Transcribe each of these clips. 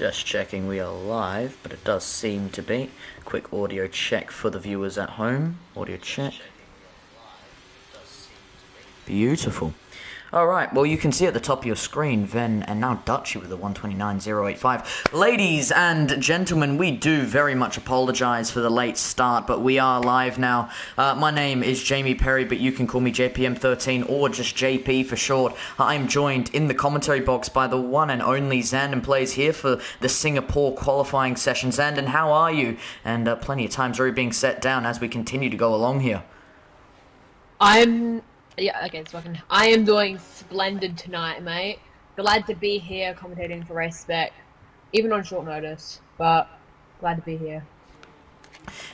Just checking we are live, but it does seem to be. Quick audio check for the viewers at home. Audio check. Beautiful. Alright, well you can see at the top of your screen, Ven and now Dutchy with the 129.085. Ladies and gentlemen, we do very much apologise for the late start, but we are live now. My name is Jamie Perry, but you can call me JPM13 or just JP for short. I'm joined in the commentary box by the one and only ZandonPlayz here for the Singapore qualifying session. Zandon, how are you? And plenty of time's already being set down as we continue to go along here. Yeah, okay, it's working. I am doing splendid tonight, mate. Glad to be here commentating for Race Spec, even on short notice, but glad to be here.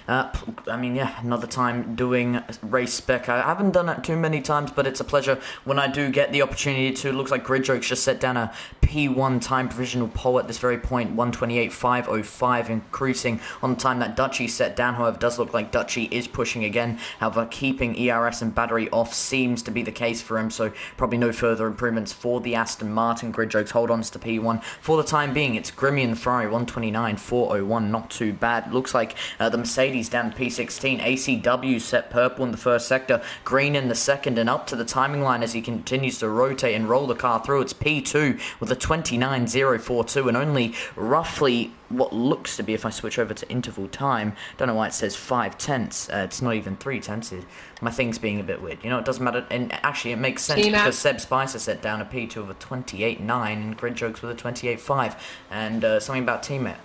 I mean, yeah, another time doing Race Spec. I haven't done it too many times, but it's a pleasure when I do get the opportunity to. Looks like Grid Jokes just set down a P1 time provisional poll at this very point, 128.505, increasing on the time that Dutchy set down. However, it does look like Dutchy is pushing again. However, keeping ERS and battery off seems to be the case for him, so probably no further improvements for the Aston Martin. Grid Jokes hold on to P1 for the time being. It's Grimmy and the Ferrari, 129.401, not too bad. Looks like the Mercedes down to P16. ACW set purple in the first sector, green in the second, and up to the timing line as he continues to rotate and roll the car through. It's P2 with a 29.042 and only roughly what looks to be, if I switch over to interval time, don't know why it says 5 tenths. It's not even 3 tenths. My thing's being a bit weird. You know, it doesn't matter. And actually, it makes sense because Seb Spicer set down a P2 of a 28.9 and Grid Jokes with a 28.5. And something about teammate.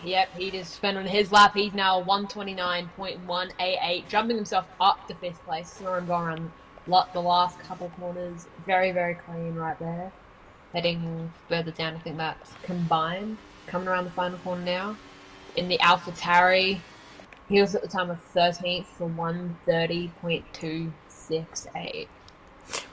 Yep, he just spent on his lap. He's now 129.188, jumping himself up to 5th place. Saw him go around the last couple corners. Very, very clean right there. Heading further down, I think that's combined. Coming around the final corner now. In the AlphaTauri, he was at the time of 13th for 130.268.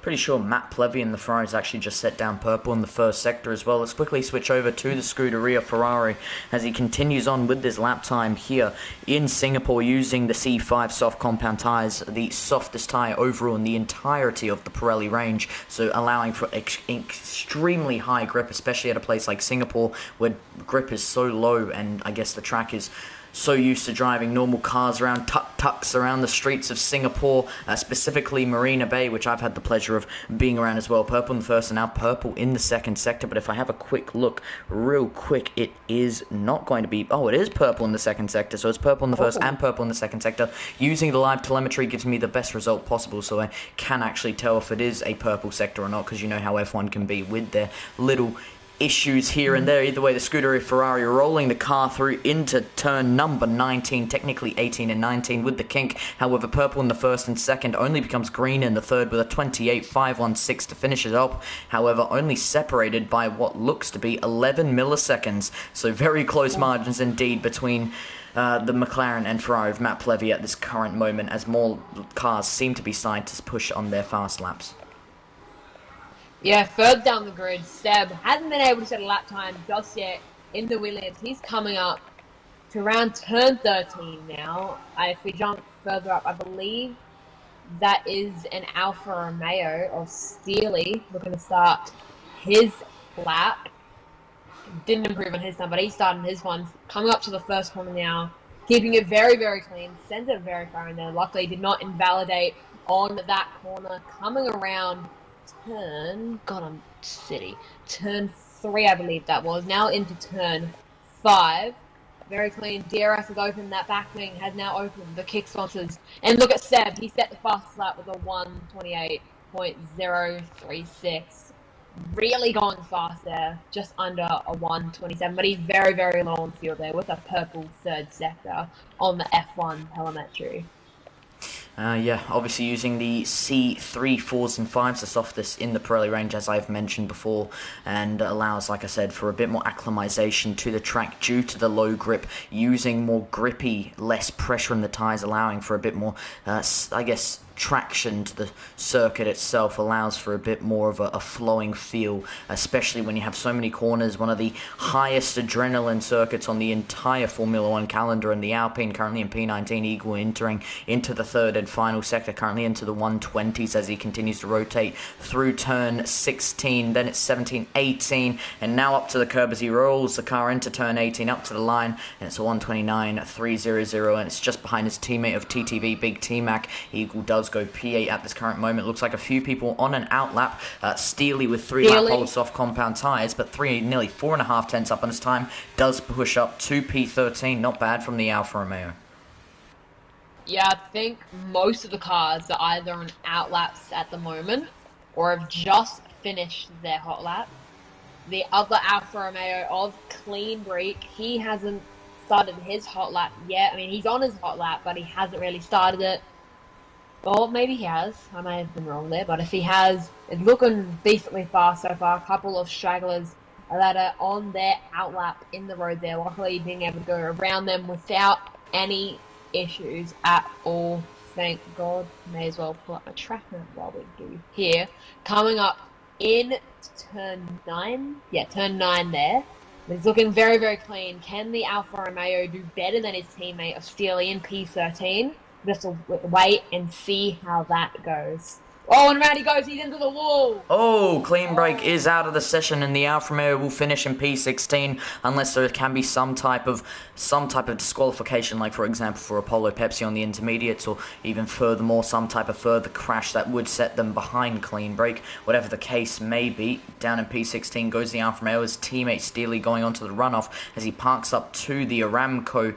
Pretty sure Matt Plevy and the Ferraris actually just set down purple in the first sector as well. Let's quickly switch over to the Scuderia Ferrari as he continues on with this lap time here in Singapore using the C5 soft compound tyres, the softest tyre overall in the entirety of the Pirelli range, so allowing for extremely high grip, especially at a place like Singapore where grip is so low and I guess the track is so used to driving normal cars around tuk-tuks around the streets of Singapore, specifically Marina Bay, which I've had the pleasure of being around as well. Purple in the first and now purple in the second sector. But if I have a quick look real quick, it is not going to be... Oh, it is purple in the second sector. So it's purple in the first and purple in the second sector. Using the live telemetry gives me the best result possible, so I can actually tell if it is a purple sector or not, because you know how F1 can be with their little issues here and there. Either way, the Scuderia Ferrari rolling the car through into turn number 19, technically 18 and 19 with the kink. However, purple in the first and second only becomes green in the third with a 28.516 to finish it up. However, only separated by what looks to be 11 milliseconds. So very close margins indeed between the McLaren and Ferrari of Matt Plevy at this current moment, as more cars seem to be starting to push on their fast laps. Yeah, further down the grid, Seb hasn't been able to set a lap time just yet in the Williams. He's coming up to around turn 13 now. If we jump further up, I believe that is an Alfa Romeo of Steely looking to start his lap. Didn't improve on his time, but he started his one. Coming up to the first corner now, keeping it very, very clean. Sends it very far in there. Luckily, did not invalidate on that corner. Coming around turn 3, I believe that was. Now into turn 5. Very clean. DRS has opened. That back wing has now opened. The kick sponsors. And look at Seb. He set the fastest lap with a 128.036. Really going fast there. Just under a 127. But he's very, very low on fuel there with a purple third sector on the F1 telemetry. Yeah, obviously using the C3, 4s and 5s, the softest in the Pirelli range, as I've mentioned before, and allows, like I said, for a bit more acclimatization to the track due to the low grip, using more grippy, less pressure in the tyres, allowing for a bit more, I guess, traction to the circuit itself allows for a bit more of a flowing feel, especially when you have so many corners. One of the highest adrenaline circuits on the entire Formula One calendar, and the Alpine currently in P19, Eagle entering into the third and final sector, currently into the 120s as he continues to rotate through turn 16, then it's 17, 18, and now up to the curb as he rolls the car into turn 18, up to the line, and it's a 129.300, and it's just behind his teammate of TTV, Big T-Mac. Eagle does go P8 at this current moment. Looks like a few people on an outlap. Steely with 3 lap holds off compound tyres, but nearly 4.5 tenths up on his time, does push up to P13. Not bad from the Alfa Romeo. Yeah, I think most of the cars are either on outlaps at the moment or have just finished their hot lap. The other Alfa Romeo of Clean Break, he hasn't started his hot lap yet. I mean, he's on his hot lap, but he hasn't really started it. Well, maybe he has. I may have been wrong there, but if he has, it's looking decently fast so far. A couple of stragglers that are on their outlap in the road there, luckily being able to go around them without any issues at all. Thank God. May as well pull up my track map while we do here. Coming up in turn 9. Yeah, turn 9 there. He's looking very, very clean. Can the Alfa Romeo do better than his teammate of Steely in P13? Just wait and see how that goes. Oh, and around he goes. He's into the wall. Oh, Clean Break is out of the session, and the Alfa Romeo will finish in P16 unless there can be some type of disqualification, like for example for Apollo Pepsi on the intermediates, or even furthermore some type of further crash that would set them behind Clean Break. Whatever the case may be, down in P16 goes the Alfa Romeo. His teammate Steely going onto the runoff as he parks up to the Aramco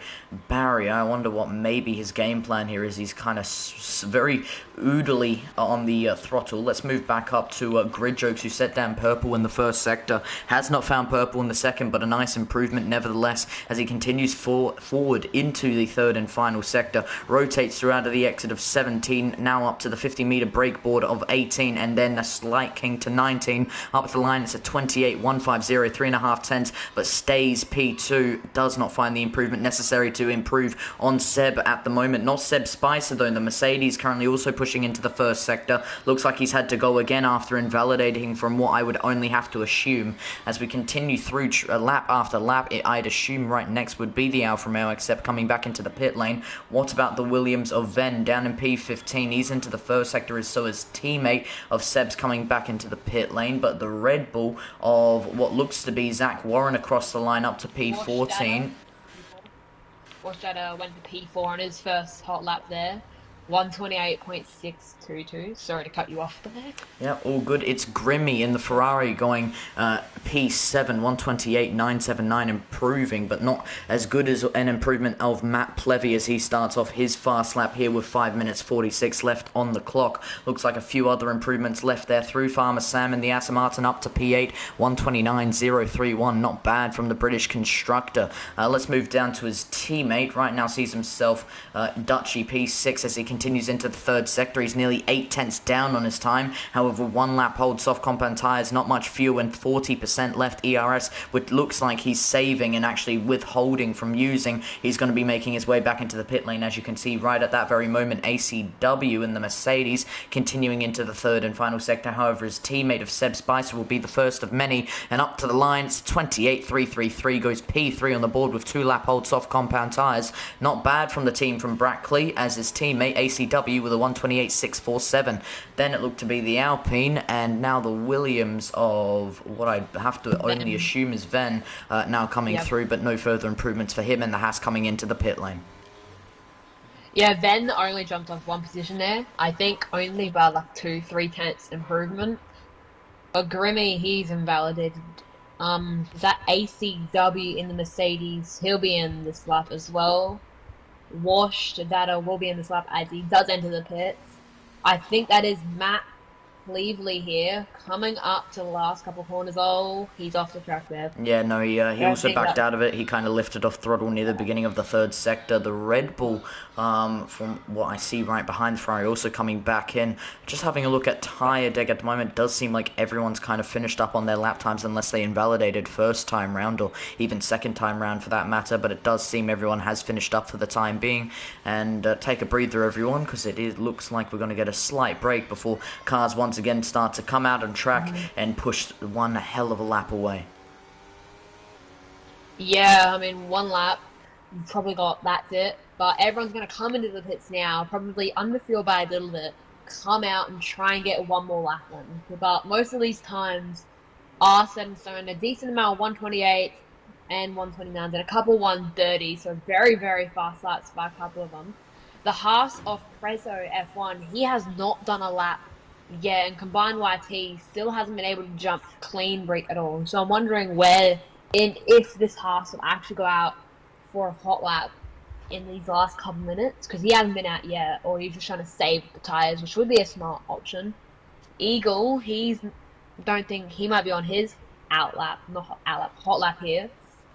barrier. I wonder what maybe his game plan here is. He's kind of very oodly on the throttle. Let's move back up to Grid Jokes, who set down purple in the first sector. Has not found purple in the second, but a nice improvement nevertheless as he continues forward into the third and final sector. Rotates through out of the exit of 17, now up to the 50-meter break board of 18, and then a slight king to 19. Up the line, it's a 28.150, 3.5 tenths, but stays P2. Does not find the improvement necessary to improve on Seb at the moment. Not Seb Spicer, though. The Mercedes currently also pushing into the first sector. Looks like he's had to go again after invalidating from what I would only have to assume. As we continue through lap after lap, I'd assume right next would be the Alfa Romeo, except coming back into the pit lane. What about the Williams of Venn down in P15? He's into the first sector, as so his teammate of Seb's coming back into the pit lane, but the Red Bull of what looks to be Zach Warren across the line up to P14. Washada went to P4 on his first hot lap there. 128.622. Sorry to cut you off there. Yeah, all good. It's Grimmy in the Ferrari going P7, 128.979, improving, but not as good as an improvement of Matt Plevy as he starts off his fast lap here with 5 minutes 46 left on the clock. Looks like a few other improvements left there through Farmer Sam and the Aston Martin up to P8, 129.031. Not bad from the British constructor. Let's move down to his teammate. Right now sees himself Dutchy P6 as he continues into the third sector. He's nearly 8 tenths down on his time. However, 1 lap hold, soft compound tyres, not much fuel, and 40% left ERS, which looks like he's saving and actually withholding from using. He's going to be making his way back into the pit lane, as you can see right at that very moment. ACW in the Mercedes continuing into the third and final sector. However, his teammate of Seb Spicer will be the first of many, and up to the line, it's 28.333, goes P3 on the board with 2 lap hold, soft compound tyres. Not bad from the team from Brackley, as his teammate ACW with a 128.647. Then it looked to be the Alpine, and now the Williams of what I have to only assume is Venn now coming through, but no further improvements for him, and the Haas coming into the pit lane. Yeah, Venn only jumped off 1 position there. I think only by like 2-3 tenths improvement. But Grimmy, he's invalidated. That ACW in the Mercedes, he'll be in this lap as well. Washed Data will be in this lap as he does enter the pits. I think that is Matt Cleveley here, coming up to the last couple corners. Oh, he's off the track there. Yeah, no, he also backed that... out of it. He kind of lifted off throttle near the beginning of the third sector. The Red Bull, from what I see right behind Ferrari, also coming back in. Just having a look at tyre deck at the moment, it does seem like everyone's kind of finished up on their lap times unless they invalidated first time round or even second time round for that matter. But it does seem everyone has finished up for the time being. And take a breather, everyone, because it looks like we're going to get a slight break before cars once again start to come out on track and push one hell of a lap away. Yeah, I mean, one lap, you've probably got that's it. But everyone's going to come into the pits now, probably underfuel by a little bit, come out and try and get one more lap in. But most of these times are set in stone. A decent amount of 128 and 129s and a couple 130, so very, very fast laps by a couple of them. The Haas of Prezzo F1, he has not done a lap yet, and combined YT still hasn't been able to jump clean break at all. So I'm wondering if this Haas will actually go out for a hot lap in these last couple minutes, because he hasn't been out yet, or he's just trying to save the tyres, which would be a smart option. Eagle, don't think he might be on his hot lap here.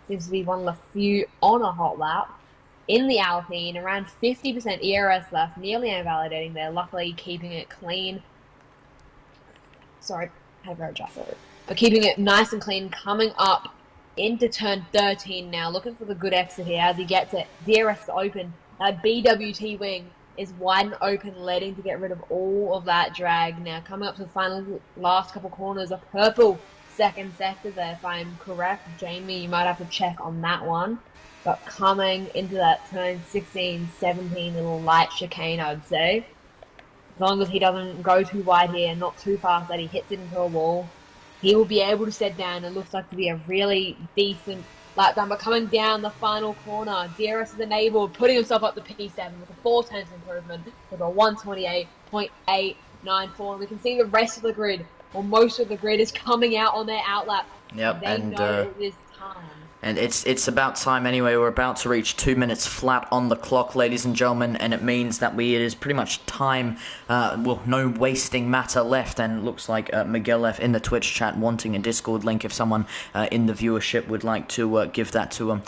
Seems to be one of the few on a hot lap. In the Alpine, around 50% ERS left, nearly invalidating there, luckily keeping it clean. Sorry, I had a very adjust it. But keeping it nice and clean, coming up into turn 13 now, looking for the good exit here as he gets it. DRS is open. That BWT wing is wide and open, letting to get rid of all of that drag. Now coming up to the final last couple corners, a purple second sector there, if I'm correct. Jamie, you might have to check on that one. But coming into that turn 16, 17, little light chicane, I would say. As long as he doesn't go too wide here and not too fast that he hits it into a wall, he will be able to set down. It looks like to be a really decent lap time. But coming down the final corner, DRS is enabled, putting himself up to P7 with a 4/10 improvement with a 128.894. And we can see the rest of the grid, or most of the grid, is coming out on their outlap. Yep, they know it is time. And it's about time anyway. We're about to reach 2 minutes flat on the clock, ladies and gentlemen, and it means that it is pretty much time, no wasting matter left. And it looks like Miguel F in the Twitch chat wanting a Discord link. If someone in the viewership would like to give that to him,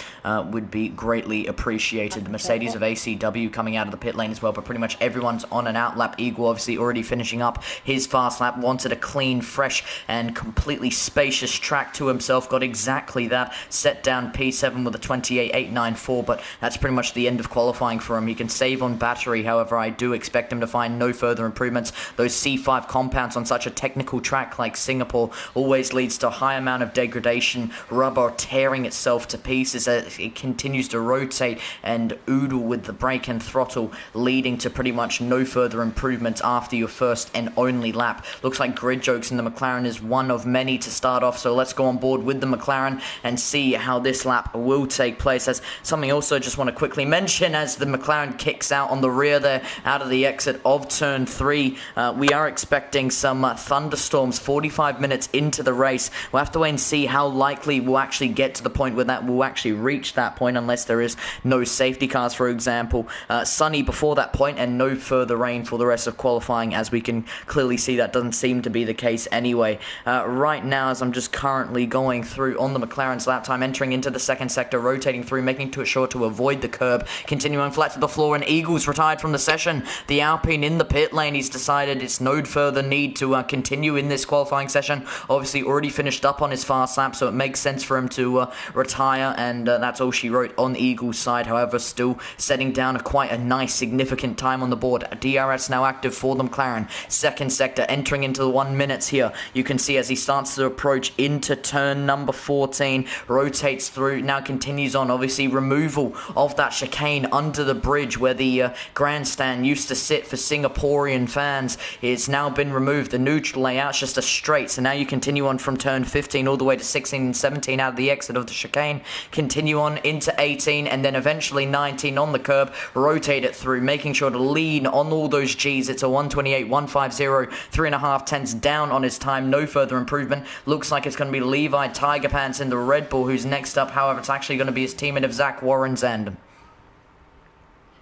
would be greatly appreciated. The Mercedes of ACW coming out of the pit lane as well, but pretty much everyone's on an outlap. Eagle obviously already finishing up his fast lap, wanted a clean, fresh, and completely spacious track to himself. Got exactly that, set down P7 with a 28.894, but that's pretty much the end of qualifying for him. He can save on battery, however, I do expect him to find no further improvements. Those C5 compounds on such a technical track like Singapore always leads to a high amount of degradation, rubber tearing itself to pieces as it continues to rotate and oodle with the brake and throttle, leading to pretty much no further improvements after your first and only lap. Looks like grid jokes in the McLaren is one of many to start off, so let's go on board with the McLaren and see how this lap will take place. As something also just want to quickly mention, as the McLaren kicks out on the rear there out of the exit of turn 3, we are expecting some thunderstorms 45 minutes into the race. We'll have to wait and see how likely we'll actually get to the point where that will actually reach that point, unless there is no safety cars, for example. Sunny before that point and no further rain for the rest of qualifying, as we can clearly see that doesn't seem to be the case anyway. Right now, as I'm just currently going through on the McLaren's lap time, entering into the second sector, rotating through, making sure to avoid the curb, continuing flat to the floor, and Eagles retired from the session. The Alpine in the pit lane, he's decided it's no further need to continue in this qualifying session. Obviously already finished up on his fast lap, so it makes sense for him to retire, and that's all she wrote on the Eagles side. However, still setting down quite a nice significant time on the board. DRS now active for the McLaren. Second sector, entering into the 1 minutes here. You can see as he starts to approach into turn number 14, rotates through, now continues on. Obviously removal of that chicane under the bridge where the grandstand used to sit for Singaporean fans. It's now been removed. The neutral layout's just a straight, so now you continue on from turn 15 all the way to 16 and 17 out of the exit of the chicane. Continue on into 18 and then eventually 19 on the curb. Rotate it through, making sure to lean on all those G's. It's a 128, 150, 3.5 tenths down on his time. No further improvement. Looks like it's going to be Levi Tiger Pants in the Red Bull who's next up. However, it's actually going to be his teammate of Zach Warren Zandon.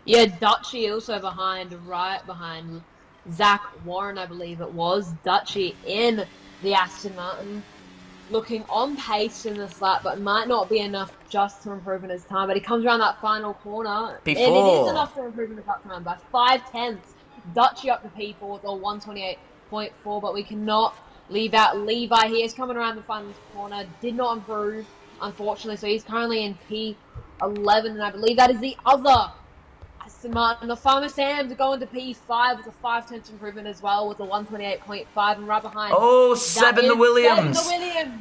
Yeah, Dutchy also behind, right behind Zach Warren, I believe it was, Dutchy in the Aston Martin, looking on pace in this lap, but might not be enough just to improve in his time. But he comes around that final corner, and it is enough to improve in his lap time by 5/10. Dutchy up to P4 with a 128.4, but we cannot leave out Levi. He is coming around the final corner, did not improve, unfortunately, so he's currently in P11, and I believe that is the other Aston Martin. The Farmer Sam's going to P5 with a 5/10 improvement as well with a 128.5, and right behind. Oh, Seb in the Williams.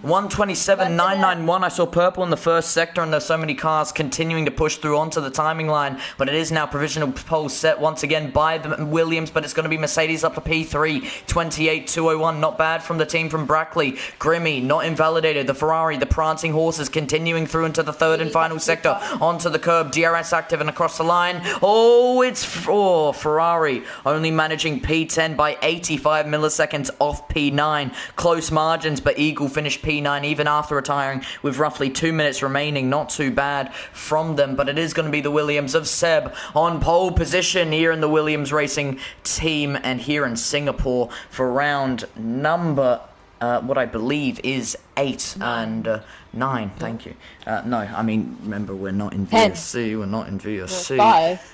127.991. I saw purple in the first sector, and there's so many cars continuing to push through onto the timing line. But it is now provisional pole set once again by the Williams, but it's going to be Mercedes up to P3, 28.201. Not bad from the team from Brackley. Grimmy, not invalidated. The Ferrari, the prancing horses continuing through into the third and final sector. Onto the curb, DRS active and across the line. Oh, it's Ferrari only managing P10 by 85 milliseconds off P9. Close margins, but Eagle finished P9 even after retiring with roughly 2 minutes remaining. Not too bad from them, but it is going to be the Williams of Seb on pole position here in the Williams Racing team and here in Singapore for round number what I believe is 8 and 9. Thank you. No, I mean, remember, we're not in VSC. We're not in VSC. 5.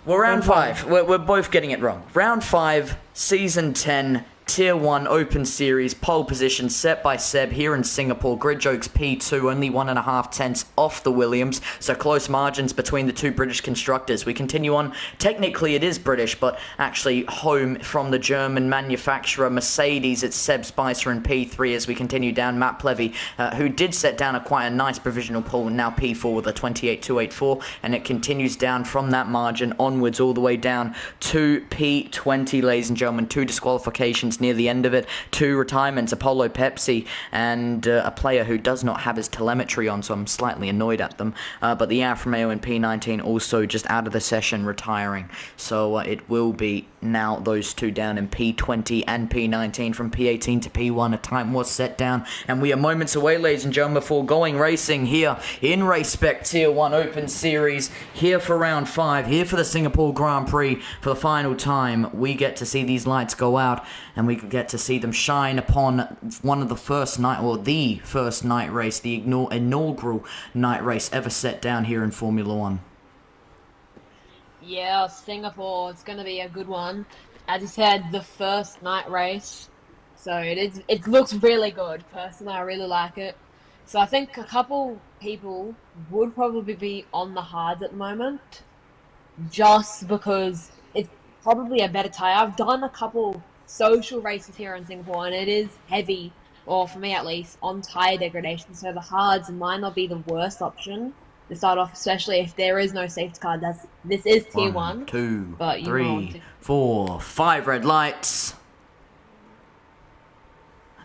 Well, round 5. We're both getting it wrong. Round 5, season 10. Tier 1 Open Series pole position set by Seb here in Singapore. Grid Jokes P2, only 1.5 tenths off the Williams, so close margins between the two British constructors. We continue on. Technically it is British, but actually home from the German manufacturer Mercedes. It's Seb Spicer in P3 as we continue down. Matt Plevy, who did set down quite a nice provisional pole, now P4 with a 28.284, and it continues down from that margin onwards all the way down to P20, ladies and gentlemen. 2 disqualifications near the end of it, 2 retirements, Apollo Pepsi, and a player who does not have his telemetry on, so I'm slightly annoyed at them. But the Alfa Romeo in P19 also just out of the session, retiring. So it will be now those two down in P20 and P19. From P18 to P1, a time was set down, and we are moments away, ladies and gentlemen, before going racing here in Race Spec Tier 1 Open Series, here for round 5, here for the Singapore Grand Prix. For the final time, we get to see these lights go out, and we could get to see them shine upon one of the first night, or the first night race, the inaugural night race ever set down here in Formula 1. Yeah, Singapore, it's going to be a good one. As you said, the first night race, so it looks really good. Personally, I really like it. So I think a couple people would probably be on the hards at the moment, just because it's probably a better tire. I've done a couple social races here in Singapore, and it is heavy, or for me at least, on tire degradation, so the hards might not be the worst option to start off, especially if there is no safety car. This is tier 1, 2, but 3, 4, 5 red lights.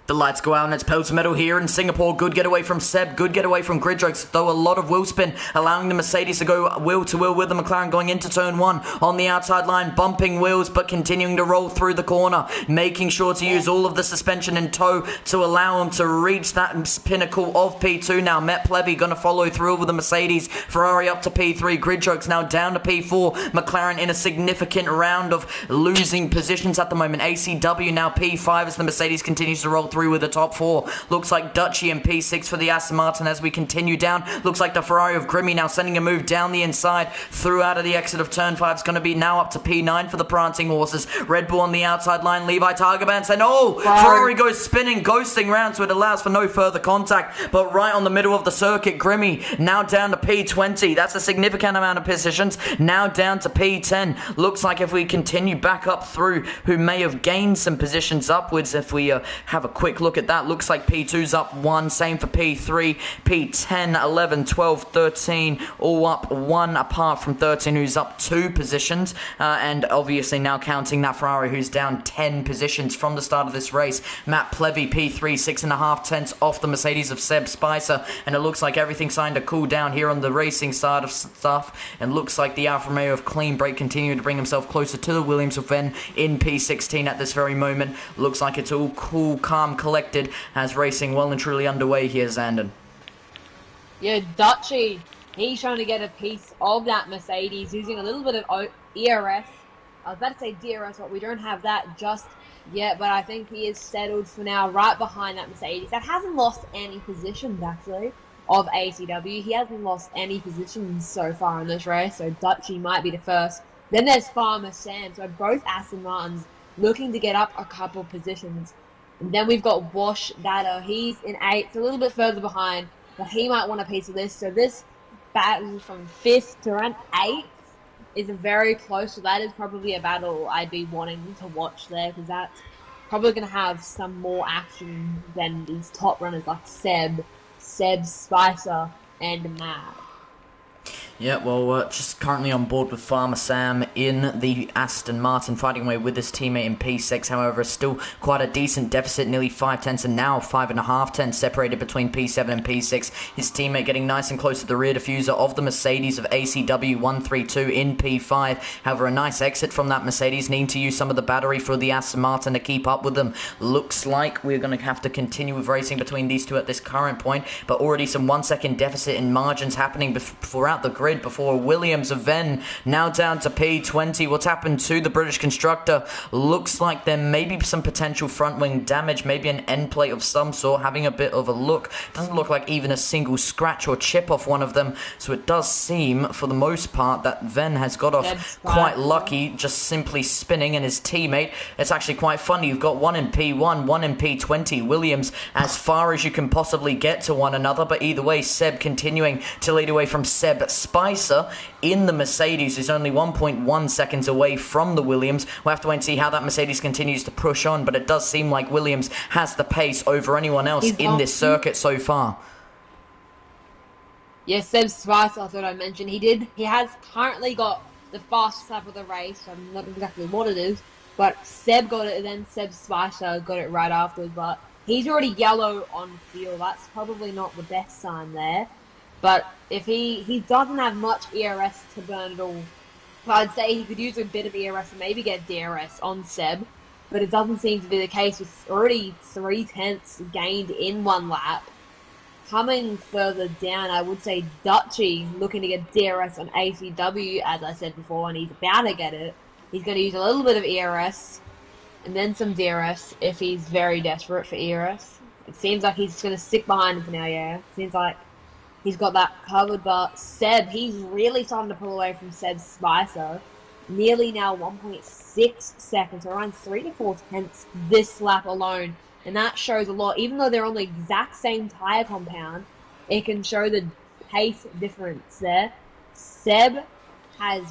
The lights go out and it's pedal to metal here in Singapore. Good getaway from Seb. Good getaway from Grid Jokes, though a lot of wheel spin, allowing the Mercedes to go wheel to wheel with the McLaren going into turn 1 on the outside line, bumping wheels but continuing to roll through the corner, making sure to use all of the suspension in tow to allow them to reach that pinnacle of P2. Now Met Plevy going to follow through with the Mercedes. Ferrari up to P3. Grid Jokes now down to P4. McLaren in a significant round of losing positions at the moment. ACW now P5 as the Mercedes continues to roll through with the top 4. Looks like Dutchy in P6 for the Aston Martin as we continue down. Looks like the Ferrari of Grimmy now sending a move down the inside through out of the exit of turn 5. It's going to be now up to P9 for the prancing horses. Red Bull on the outside line. Levi Targaban and Ferrari goes spinning, ghosting round, so it allows for no further contact. But right on the middle of the circuit, Grimmy now down to P20. That's a significant amount of positions. Now down to P10. Looks like if we continue back up through, who may have gained some positions upwards, if we have a quick look at that, looks like P2's up 1, same for P3, P10, 11, 12, 13, all up 1 apart from 13, who's up 2 positions, and obviously now counting that Ferrari who's down 10 positions from the start of this race. Matt Plevy P3, 6.5 tenths off the Mercedes of Seb Spicer, and it looks like everything's starting to cool down here on the racing side of stuff, and looks like the Alfa Romeo of Clean Break continuing to bring himself closer to the Williams of Venn in P16 at this very moment. Looks like it's all cool, calm, collected as racing well and truly underway here, Zandon. Yeah, Dutchy, he's trying to get a piece of that Mercedes using a little bit of ERS I was about to say DRS, but we don't have that just yet. But I think he is settled for now, right behind that Mercedes. That hasn't lost any positions, actually, of ACW. He hasn't lost any positions so far in this race, so Dutchy might be the first. Then there's Farmer Sam, so both Aston Martins looking to get up a couple positions. And then we've got Wash Data. He's in 8th, a little bit further behind, but he might want a piece of this. So this battle from 5th to around 8th is very close. So that is probably a battle I'd be wanting to watch there, because that's probably going to have some more action than these top runners like Seb, Spicer, and Matt. Yeah, well, just currently on board with Farmer Sam in the Aston Martin, fighting away with his teammate in P6. However, still quite a decent deficit, nearly 5 tenths, and now 5.5 tenths separated between P7 and P6. His teammate getting nice and close to the rear diffuser of the Mercedes of ACW 132 in P5. However, a nice exit from that Mercedes, needing to use some of the battery for the Aston Martin to keep up with them. Looks like we're going to have to continue with racing between these two at this current point, but already some 1 second deficit in margins happening throughout the grid before Williams of Venn now down to P20. What's happened to the British constructor? Looks like there may be some potential front wing damage, maybe an end plate of some sort. Having a bit of a look, doesn't look like even a single scratch or chip off one of them, so it does seem for the most part that Venn has got off quite lucky, just simply spinning, and his teammate, it's actually quite funny, you've got one in P1, one in P20, Williams as far as you can possibly get to one another, but either way, Seb continuing to lead away from Seb Spicer in the Mercedes, is only 1.1 seconds away from the Williams. We'll have to wait and see how that Mercedes continues to push on, but it does seem like Williams has the pace over anyone else in this circuit so far. Yes, Seb Spicer, I thought I mentioned. He has currently got the fastest lap of the race. I'm not exactly what it is, but Seb got it, and then Seb Spicer got it right afterwards, but he's already yellow on fuel. That's probably not the best sign there. But if he doesn't have much ERS to burn at all, so I'd say he could use a bit of ERS and maybe get DRS on Seb, but it doesn't seem to be the case with already 3 tenths gained in one lap. Coming further down, I would say Dutchy looking to get DRS on ACW, as I said before, and he's about to get it. He's going to use a little bit of ERS and then some DRS if he's very desperate for ERS. It seems like he's going to stick behind him for now, yeah. Seems like he's got that covered, but Seb, he's really starting to pull away from Seb Spicer. Nearly now 1.6 seconds, around 3 to 4 tenths this lap alone. And that shows a lot. Even though they're on the exact same tyre compound, it can show the pace difference there. Seb has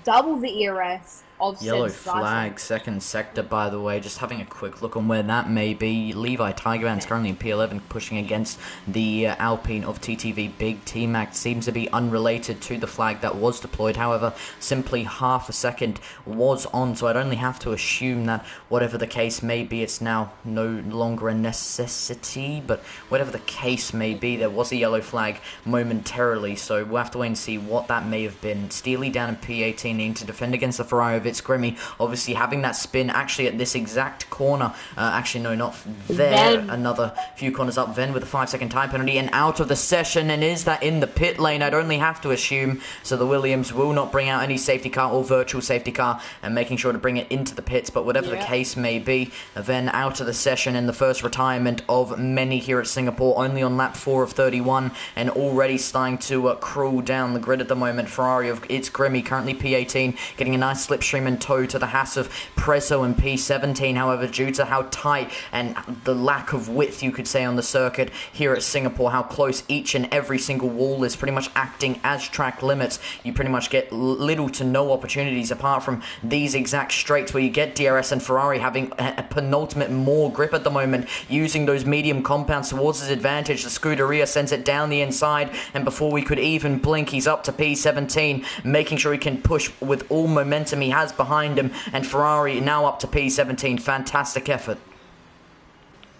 double the ERS of Yellow Seb Spicer. flag, second sector, by the way. Just having a quick look on where that may be. Levi Tigerman's currently in P11, pushing against the Alpine of TTV. Big T-Mac seems to be unrelated to the flag that was deployed. However, simply half a second was on, so I'd only have to assume that whatever the case may be, it's now no longer a necessity. But whatever the case may be, there was a yellow flag momentarily, so we'll have to wait and see what that may have been. Steely down in P18, needing to defend against the Ferrari of Grimmy, obviously having that spin actually at this exact corner. Actually, no, not there. Another few corners up. Venn with a 5-second time penalty and out of the session. And is that in the pit lane? I'd only have to assume. So the Williams will not bring out any safety car or virtual safety car, and making sure to bring it into the pits. But whatever the case may be, Venn out of the session in the first retirement of many here at Singapore, only on lap 4 of 31, and already starting to crawl down the grid at the moment. Ferrari of It's Grimmy currently P18, getting a nice slipstream and toe to the Haas of Prezzo in P17. However, due to how tight and the lack of width, you could say, on the circuit here at Singapore, how close each and every single wall is pretty much acting as track limits, you pretty much get little to no opportunities apart from these exact straights where you get DRS and Ferrari having a penultimate more grip at the moment, using those medium compounds towards his advantage. The Scuderia sends it down the inside, and before we could even blink, he's up to P17, making sure he can push with all momentum he has behind him, and Ferrari now up to P17. Fantastic effort.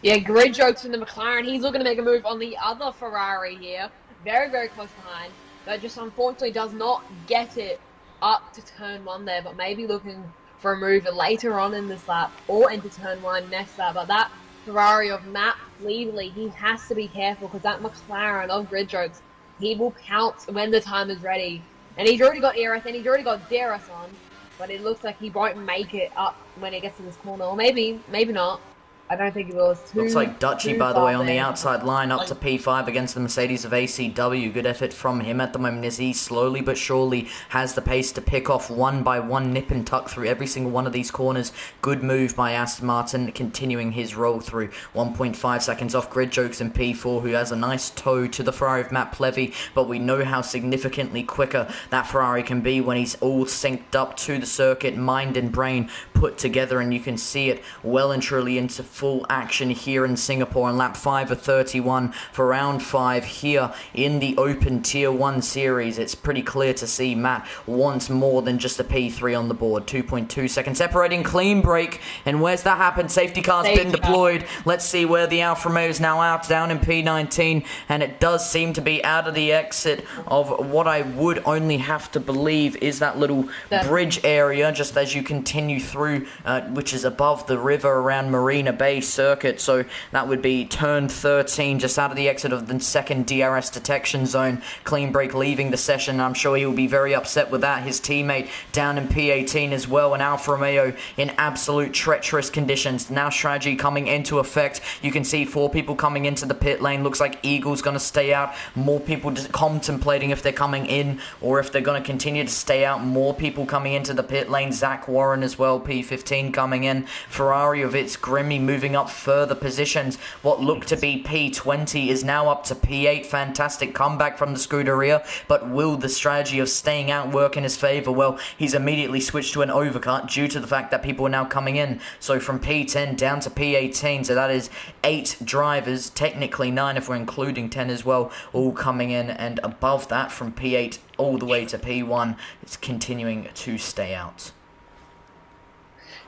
Yeah, great jokes from the McLaren. He's looking to make a move on the other Ferrari here. Very, very close behind. But just unfortunately does not get it up to turn 1 there, but maybe looking for a move later on in this lap or into turn 1 next lap. But that Ferrari of Matt Leadley, he has to be careful, because that McLaren of grid jokes, he will pounce when the time is ready. And he's already got ERS and he's already got DRS on. but it looks like he won't make it up when he gets to this corner. Or maybe not. I don't think he will. Looks like Dutchy, by the way, on the outside line, up to P5 against the Mercedes of ACW. Good effort from him at the moment as he slowly but surely has the pace to pick off one by one, nip and tuck through every single one of these corners. Good move by Aston Martin, continuing his roll through. 1.5 seconds off Grid Jokes in P4, who has a nice toe to the Ferrari of Matt Plevy, but we know how significantly quicker that Ferrari can be when he's all synced up to the circuit, mind and brain put together, and you can see it well and truly into full action here in Singapore on lap 5 of 31 for round 5 here in the Open Tier 1 series. It's pretty clear to see Matt wants more than just a P3 on the board. 2.2 seconds separating, clean break, and where's that happened? Safety car's been deployed. Let's see where the Alfa Romeo is now out, down in P19, and it does seem to be out of the exit of what I would only have to believe is that little bridge area just as you continue through, which is above the river around Marina Bay Circuit. So that would be turn 13, just out of the exit of the second DRS detection zone. Clean break leaving the session. I'm sure he will be very upset with that. His teammate down in P18 as well, and Alfa Romeo in absolute treacherous conditions. Now strategy coming into effect. You can see 4 people coming into the pit lane. Looks like Eagle's going to stay out. More people just contemplating if they're coming in or if they're going to continue to stay out. More people coming into the pit lane. Zach Warren as well, P15 coming in. Ferrari of its Grimmy moving up further positions. What looked to be P20 is now up to P8. Fantastic comeback from the Scuderia, but will the strategy of staying out work in his favour? Well, he's immediately switched to an overcut due to the fact that people are now coming in. So from P10 down to P18, so that is 8 drivers, technically 9 if we're including 10 as well, all coming in, and above that from P8 all the way to P1, it's continuing to stay out.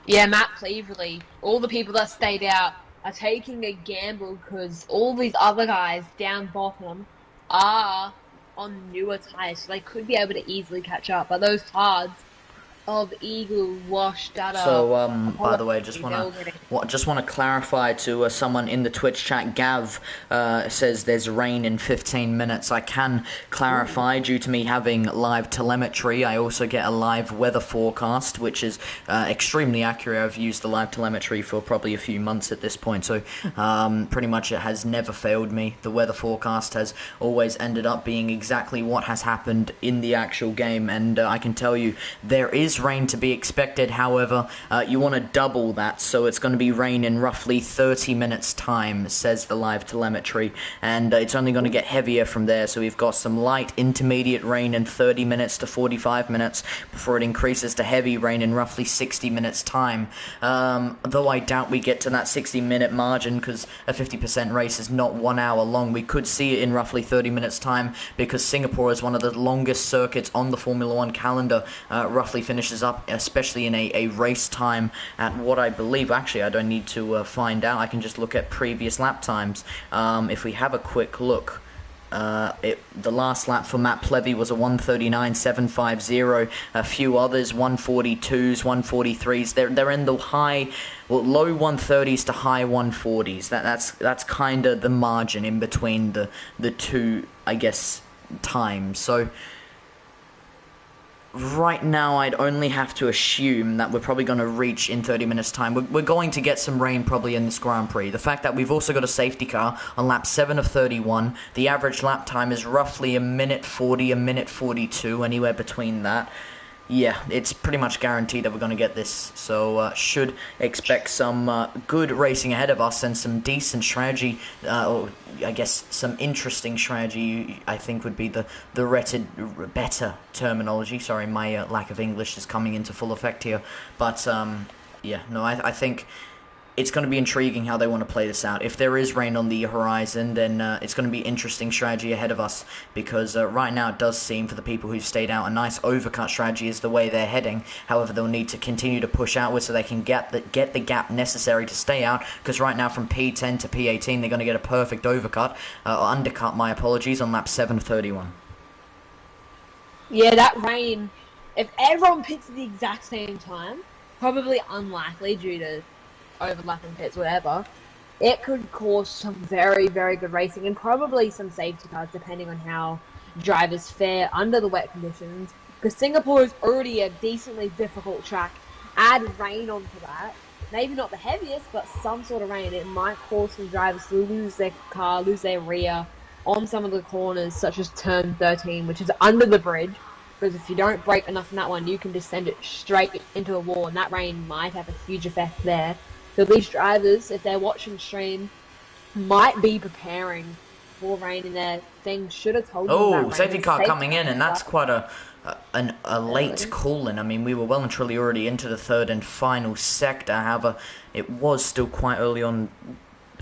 Yeah, Matt Cleverley, all the people that stayed out are taking a gamble because all these other guys down bottom are on newer tyres, so they could be able to easily catch up. But those hards of Eagle washed out. So, by the way, just want to clarify to someone in the Twitch chat. Gav says there's rain in 15 minutes. I can clarify due to me having live telemetry. I also get a live weather forecast, which is extremely accurate. I've used the live telemetry for probably a few months at this point, so pretty much it has never failed me. The weather forecast has always ended up being exactly what has happened in the actual game, and I can tell you there is rain to be expected. However, you want to double that, so it's going to be rain in roughly 30 minutes time, says the live telemetry, and it's only going to get heavier from there. So we've got some light intermediate rain in 30 minutes to 45 minutes before it increases to heavy rain in roughly 60 minutes time, though I doubt we get to that 60-minute margin because a 50% race is not 1 hour long. We could see it in roughly 30 minutes time because Singapore is one of the longest circuits on the Formula 1 calendar, roughly finishes up, especially in a race time at what I believe, actually I don't need to find out, I can just look at previous lap times. If we have a quick look, the last lap for Matt Plevy was a 139.750. A few others 142s, 143s. They're in the low 130s to high 140s. That's kind of the margin in between the two, I guess, times. So right now, I'd only have to assume that we're probably going to reach in 30 minutes time. We're going to get some rain probably in this Grand Prix. The fact that we've also got a safety car on lap 7 of 31, the average lap time is roughly a minute 40, a minute 42, anywhere between that. Yeah, it's pretty much guaranteed that we're going to get this, so should expect some good racing ahead of us and some decent strategy, or I guess some interesting strategy, I think would be the better terminology. Sorry, my lack of English is coming into full effect here, but yeah, no, I think it's going to be intriguing how they want to play this out. If there is rain on the horizon, then it's going to be interesting strategy ahead of us, because right now it does seem, for the people who've stayed out, a nice overcut strategy is the way they're heading. However, they'll need to continue to push outwards so they can get the gap necessary to stay out, because right now from P10 to P18 they're going to get a perfect overcut, or undercut, my apologies, on lap 7:31. Yeah, that rain, if everyone pits at the exact same time, probably unlikely due to overlapping pits, whatever, it could cause some very, very good racing and probably some safety cars depending on how drivers fare under the wet conditions. Because Singapore is already a decently difficult track. Add rain onto that. Maybe not the heaviest, but some sort of rain. It might cause some drivers to lose their car, lose their rear on some of the corners, such as turn 13, which is under the bridge. Because if you don't brake enough in that one, you can just send it straight into a wall, and that rain might have a huge effect there. So these drivers, if they're watching stream, might be preparing for rain in there. Things should have told them about rain. Oh, safety car coming in, and that's quite a late call-in. I mean, we were well and truly already into the third and final sector. However, it was still quite early on,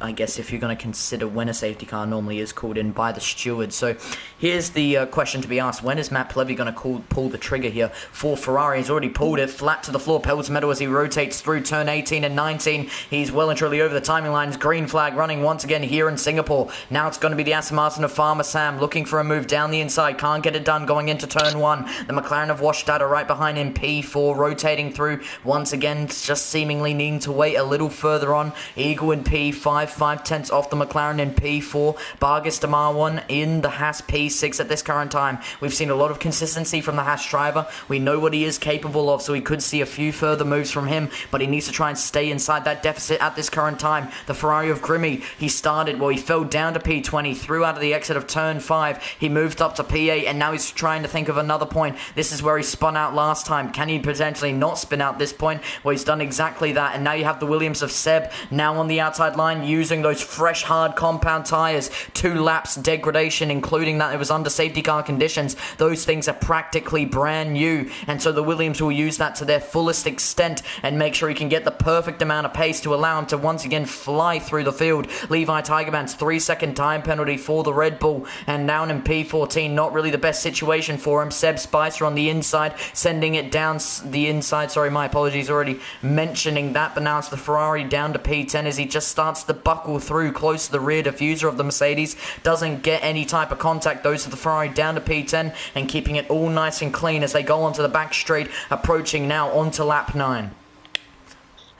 I guess, if you're going to consider when a safety car normally is called in by the steward. So here's the question to be asked. When is Matt Plevy going to pull the trigger here for Ferrari? He's already pulled it flat to the floor, pedal to metal as he rotates through turn 18 and 19. He's well and truly over the timing lines. Green flag running once again here in Singapore. Now it's going to be the Aston Martin of Farmer Sam looking for a move down the inside. Can't get it done going into turn 1. The McLaren of Washdata right behind him. P4 rotating through once again, just seemingly needing to wait a little further on. Eagle in P5. 5/10 off the McLaren in P4. Vargas de Marwan in the Haas P6 at this current time. We've seen a lot of consistency from the Haas driver. We know what he is capable of, so we could see a few further moves from him, but he needs to try and stay inside that deficit at this current time. The Ferrari of Grimmy, he fell down to P20, threw out of the exit of turn 5. He moved up to P8, and now he's trying to think of another point. This is where he spun out last time. Can he potentially not spin out this point? Well, he's done exactly that, and now you have the Williams of Seb now on the outside line, using those fresh hard compound tyres. 2 laps degradation, including that it was under safety car conditions. Those things are practically brand new, and so the Williams will use that to their fullest extent and make sure he can get the perfect amount of pace to allow him to once again fly through the field. Levi Tigerman's 3-second time penalty for the Red Bull, and down in P14, not really the best situation for him. Seb Spicer on the inside, sending it down the inside. Sorry, my apologies, already mentioning that, but now it's the Ferrari down to P10 as he just starts to buckle through close to the rear diffuser of the Mercedes. Doesn't get any type of contact. Those of the Ferrari down to P10 and keeping it all nice and clean as they go onto the back straight, approaching now onto lap 9.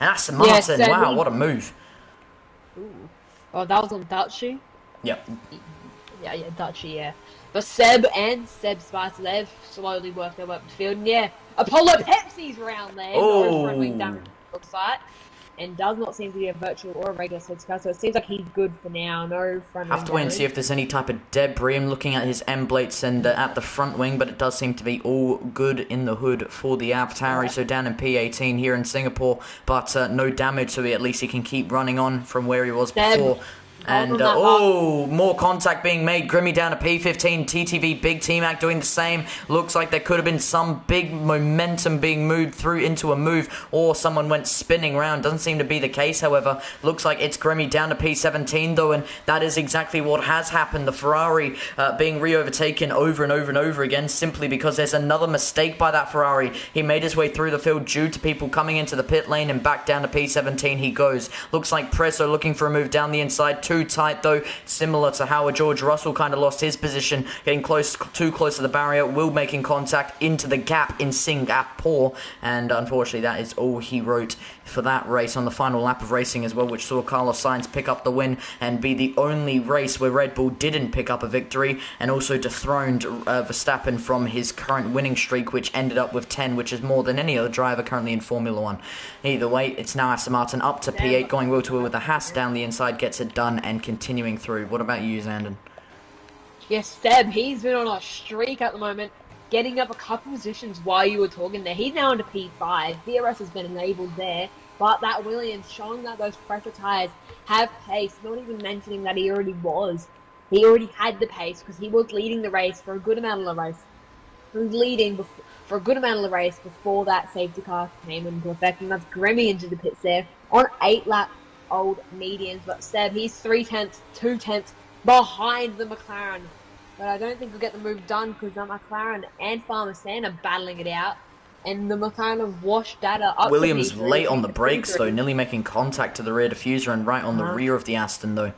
And Aston Martin, wow, what a move. Ooh. Oh, that was on Dutchy? Yep. Yeah, Dutchy, yeah. But Seb and Seb Spicer, they've slowly worked their way up the field. And yeah, Apollo Pepsi's around there. Oh. Down the site. And does not seem to be a virtual or a regular safety car, so it seems like he's good for now. No front wing. Have to wait and see if there's any type of debris. I'm looking at his end plates and at the front wing, but it does seem to be all good in the hood for the AlphaTauri. So down in P18 here in Singapore, but no damage, so at least he can keep running on from where he was before. And, more contact being made. Grimmy down to P15. TTV, Big T-Mac doing the same. Looks like there could have been some big momentum being moved through into a move, or someone went spinning around. Doesn't seem to be the case, however. Looks like it's Grimmy down to P17, though, and that is exactly what has happened. The Ferrari being re-overtaken over and over and over again, simply because there's another mistake by that Ferrari. He made his way through the field due to people coming into the pit lane, and back down to P17 he goes. Looks like Presso looking for a move down the inside. Too tight though, similar to how George Russell kind of lost his position, getting too close to the barrier, will making contact into the gap in Singapore, and unfortunately that is all he wrote for that race on the final lap of racing as well, which saw Carlos Sainz pick up the win and be the only race where Red Bull didn't pick up a victory, and also dethroned Verstappen from his current winning streak, which ended up with 10, which is more than any other driver currently in Formula 1. Either way, it's now Aston Martin up to P8, going wheel to wheel with the Haas down the inside, gets it done and continuing through. What about you, Zandon? Yes, Seb, he's been on a streak at the moment, getting up a couple positions while you were talking there. He's now into P5. DRS has been enabled there, but that Williams showing that those pressure tyres have pace, not even mentioning that he already was. He already had the pace because he was leading the race for a good amount of the race. He was leading for a good amount of the race before that safety car came into effect, and that's Grimmy into the pits there on 8-lap old medians. But Seb, he's 3/10, 2/10 behind the McLaren. But I don't think we'll get the move done because the McLaren and Farmer Sam are battling it out. And the McLaren have washed data up. Williams late on the brakes though, nearly making contact to the rear diffuser and right on the rear of the Aston though.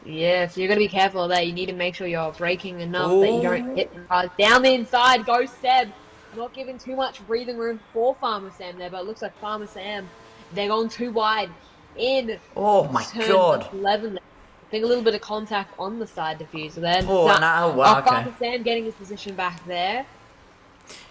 Yeah, so you're going to be careful of that. You need to make sure you're braking enough that you don't hit the cars. Down the inside goes Seb. Not giving too much breathing room for Farmer Sam there, but it looks like Farmer Sam, they're going too wide in. Oh my god. 11. I think a little bit of contact on the side diffuser there. Oh, no, wow, okay. Farmer Sam getting his position back there.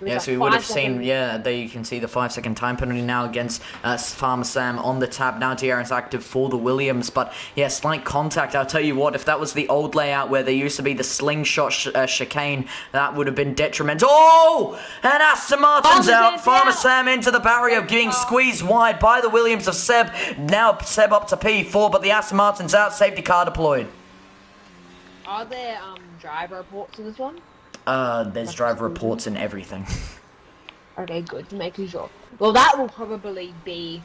Yeah, so we would have seen, there you can see the 5-second time penalty now against Farmer Sam on the tab. Now De'Aaron's active for the Williams, but yeah, slight contact. I'll tell you what, if that was the old layout where there used to be the slingshot chicane, that would have been detrimental. Oh! And Aston Martin's out. Farmer Sam into the barrier, being squeezed wide by the Williams of Seb. Now Seb up to P4, but the Aston Martin's out. Safety car deployed. Are there driver reports in this one? There's driver reports and everything. Okay, good, to make sure. Well, that will probably be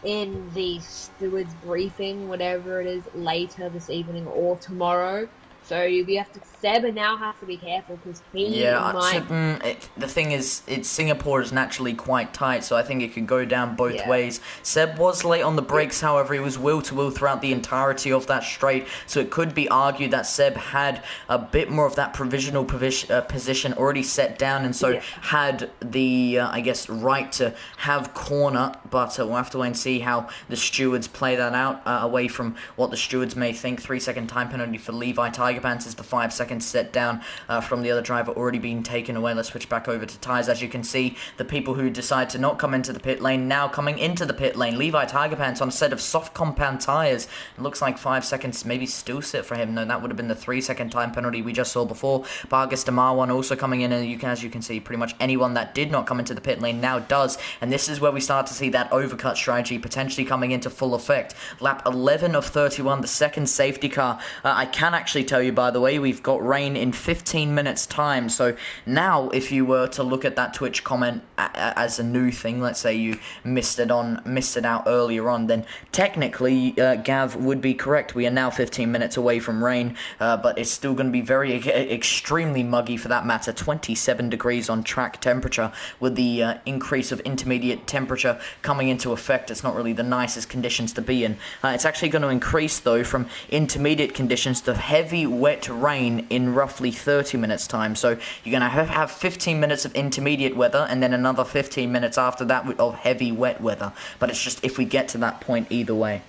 in the steward's briefing, whatever it is, later this evening or tomorrow. So you have to, Seb now has to be careful because he might... the thing is, Singapore is naturally quite tight, so I think it could go down both ways. Seb was late on the brakes, however, he was will-to-will throughout the entirety of that straight, so it could be argued that Seb had a bit more of that provisional position already set down, and so had the, I guess, right to have corner, but we'll have to wait and see how the stewards play that out, away from what the stewards may think. 3-second time penalty for Levi Tiger Pants is the 5 seconds set down from the other driver already being taken away. Let's switch back over to tyres. As you can see, the people who decide to not come into the pit lane now coming into the pit lane. Levi Tiger Pants on a set of soft compound tyres. It looks like 5 seconds maybe still sit for him. No, that would have been the 3-second time penalty we just saw before. Vargas Damarwan also coming in, and as you can see, pretty much anyone that did not come into the pit lane now does. And this is where we start to see that overcut strategy potentially coming into full effect. Lap 11 of 31, the second safety car. I can actually tell you, by the way, we've got rain in 15 minutes time, so now if you were to look at that Twitch comment as a new thing, let's say you missed it out earlier on, then technically Gav would be correct. We are now 15 minutes away from rain, but it's still going to be very extremely muggy for that matter. 27 degrees on track temperature with the increase of intermediate temperature coming into effect. It's not really the nicest conditions to be in. It's actually going to increase though from intermediate conditions to heavy wet rain in roughly 30 minutes time. So you're going to have 15 minutes of intermediate weather and then another 15 minutes after that of heavy wet weather. But it's just if we get to that point either way.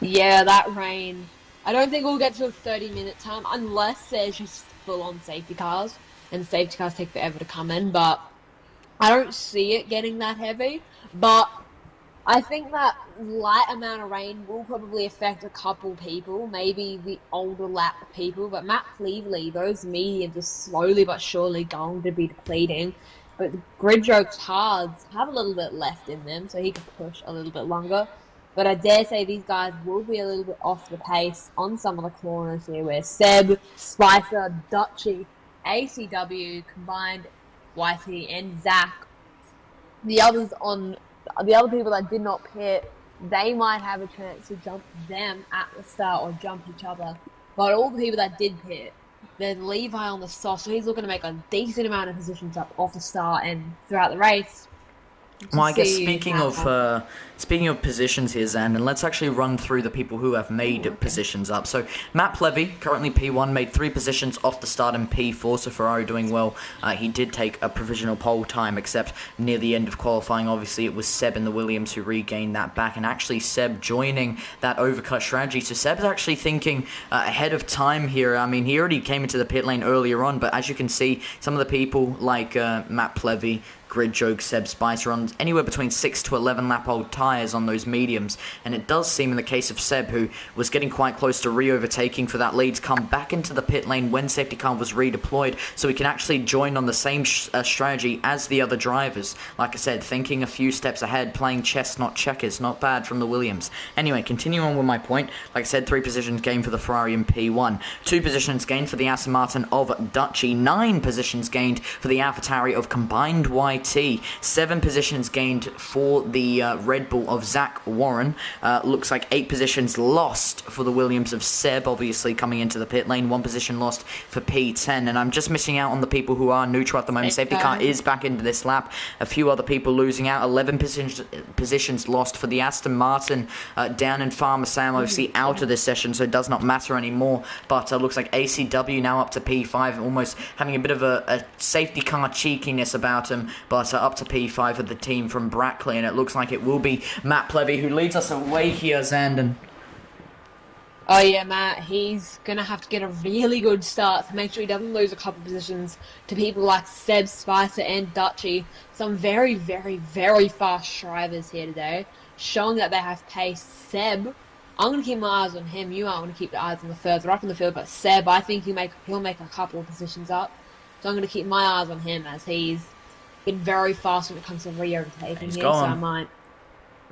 Yeah, that rain. I don't think we'll get to a 30-minute time unless there's just full-on safety cars, and safety cars take forever to come in, but I don't see it getting that heavy. But I think that light amount of rain will probably affect a couple people, maybe the older lap people, but Matt Cleveley, those mediums are slowly but surely going to be depleting. But the Grid Joke's hards have a little bit left in them, so he can push a little bit longer. But I dare say these guys will be a little bit off the pace on some of the corners here, where Seb, Spicer, Dutchy, ACW, Combined, Whitey, and Zach, the other people that did not pit, they might have a chance to jump them at the start or jump each other. But all the people that did pit, there's Levi on the soft, so he's looking to make a decent amount of positions up off the start and throughout the race. Well, I guess speaking of positions here, Zandon, let's actually run through the people who have made positions up. So Matt Plevy, currently P1, made 3 positions off the start in P4, so Ferrari doing well. He did take a provisional pole time, except near the end of qualifying, obviously it was Seb and the Williams who regained that back, and actually Seb joining that overcut strategy. So Seb's actually thinking ahead of time here. I mean, he already came into the pit lane earlier on, but as you can see, some of the people like Matt Plevy, Grid Joke, Seb Spicer on anywhere between 6 to 11 lap old tyres on those mediums, and it does seem in the case of Seb, who was getting quite close to re-overtaking for that lead, to come back into the pit lane when safety car was redeployed, so he can actually join on the same strategy as the other drivers. Like I said, thinking a few steps ahead, playing chess not checkers, not bad from the Williams. Anyway, continuing on with my point, like I said, 3 positions gained for the Ferrari in P1, 2 positions gained for the Aston Martin of Dutchy, 9 positions gained for the AlphaTauri of Combined YT, 7 positions gained for the Red Bull of Zach Warren. Looks like 8 positions lost for the Williams of Seb, obviously coming into the pit lane. 1 position lost for P10, and I'm just missing out on the people who are neutral at the moment. Safety car is back into this lap. A few other people losing out. 11 positions lost for the Aston Martin down in Farmer Sam, obviously out of this session, so it does not matter anymore. But looks like ACW now up to P5, almost having a bit of a safety car cheekiness about him. But up to P5 of the team from Brackley, and it looks like it will be Matt Plevy who leads us away here, Zandon. Oh yeah, Matt, he's going to have to get a really good start to make sure he doesn't lose a couple positions to people like Seb, Spicer and Dutchy. Some very, very, very fast drivers here today, showing that they have pace. Seb, I'm going to keep my eyes on him. You are going to keep your eyes on the further up in the field, but Seb, I think he'll make a couple of positions up. So I'm going to keep my eyes on him as he's been very fast when it comes to re-overtaking here, so I might...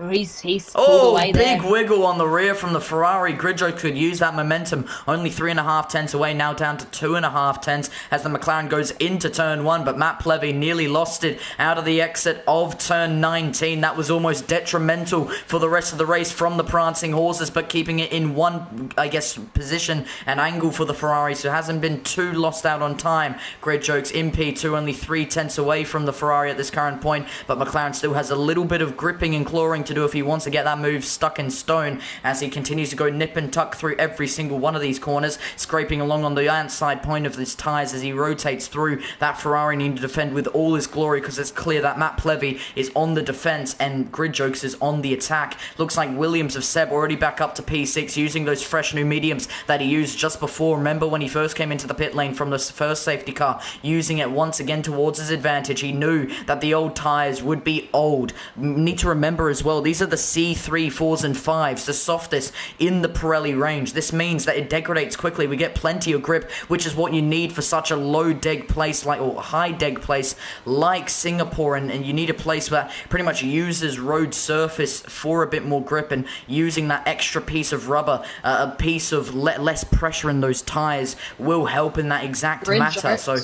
He's pulled away there. Big wiggle on the rear from the Ferrari. Gridjo could use that momentum. Only 3.5 tenths away, now down to 2.5 tenths as the McLaren goes into turn 1, but Matt Plevy nearly lost it out of the exit of turn 19. That was almost detrimental for the rest of the race from the prancing horses, but keeping it in one, I guess, position and angle for the Ferrari, so hasn't been too lost out on time. Gridjo's in P2, only 3 tenths away from the Ferrari at this current point, but McLaren still has a little bit of gripping and clawing to do if he wants to get that move stuck in stone as he continues to go nip and tuck through every single one of these corners, scraping along on the outside point of his tyres as he rotates through that Ferrari, needing to defend with all his glory because it's clear that Matt Plevy is on the defence and Gridjokes is on the attack. Looks like Williams of Seb already back up to P6 using those fresh new mediums that he used just before. Remember when he first came into the pit lane from the first safety car, using it once again towards his advantage. He knew that the old tyres would be old. Need to remember as well, these are the C3, 4s and 5s, the softest in the Pirelli range. This means that it degrades quickly. We get plenty of grip, which is what you need for such a low deg place, or high deg place like Singapore, and you need a place that pretty much uses road surface for a bit more grip, and using that extra piece of rubber, a piece of less pressure in those tyres will help in that exact matter. So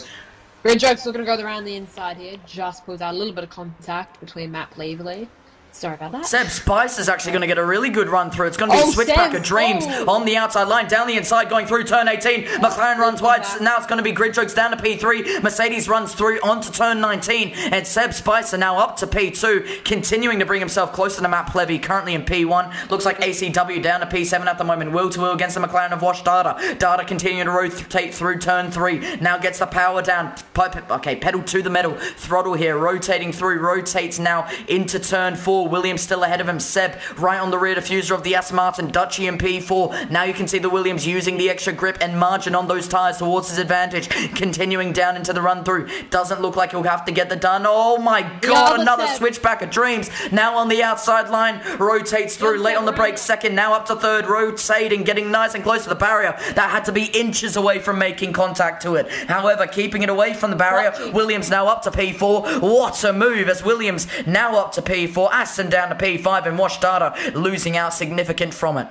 Gridjoke's still going to go around the inside here, just pulls out a little bit of contact between Matt Plevy. Sorry about that. Seb Spice is actually going to get a really good run through. It's going to be a switchback of dreams on the outside line, down the inside, going through turn 18. McLaren runs wide. Now it's going to be Gridjokes down to P3. Mercedes runs through onto turn 19. And Seb Spicer now up to P2, continuing to bring himself closer to Matt Plevy, currently in P1. Looks like ACW down to P7 at the moment. Wheel to wheel against the McLaren of Wash Data. Data continuing to rotate through turn 3. Now gets the power down. Okay, pedal to the metal. Throttle here, rotating through. Rotates now into turn 4. Williams still ahead of him. Seb right on the rear diffuser of the Aston Martin. Dutchy in P4. Now you can see the Williams using the extra grip and margin on those tyres towards his advantage. Continuing down into the run through. Doesn't look like he'll have to get the done. Oh my god, another switchback of dreams. Now on the outside line. Rotates through. Late on the brake. Second. Now up to third. Rotating. Getting nice and close to the barrier. That had to be inches away from making contact to it. However, keeping it away from the barrier. Williams now up to P4. What a move as Williams now up to P4. Aston down to P5 and Wash Data losing out significant from it.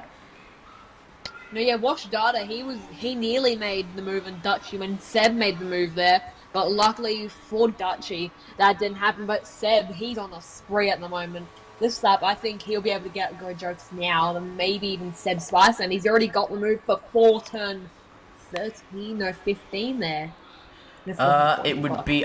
No, yeah, Wash Data, he nearly made the move in Dutchy when Seb made the move there, but luckily for Dutchy, that didn't happen. But Seb, he's on a spree at the moment. This lap, I think he'll be able to get Gridjokes now, and maybe even Seb Spicer, and he's already got the move before turn 13 or 15 there. It would be...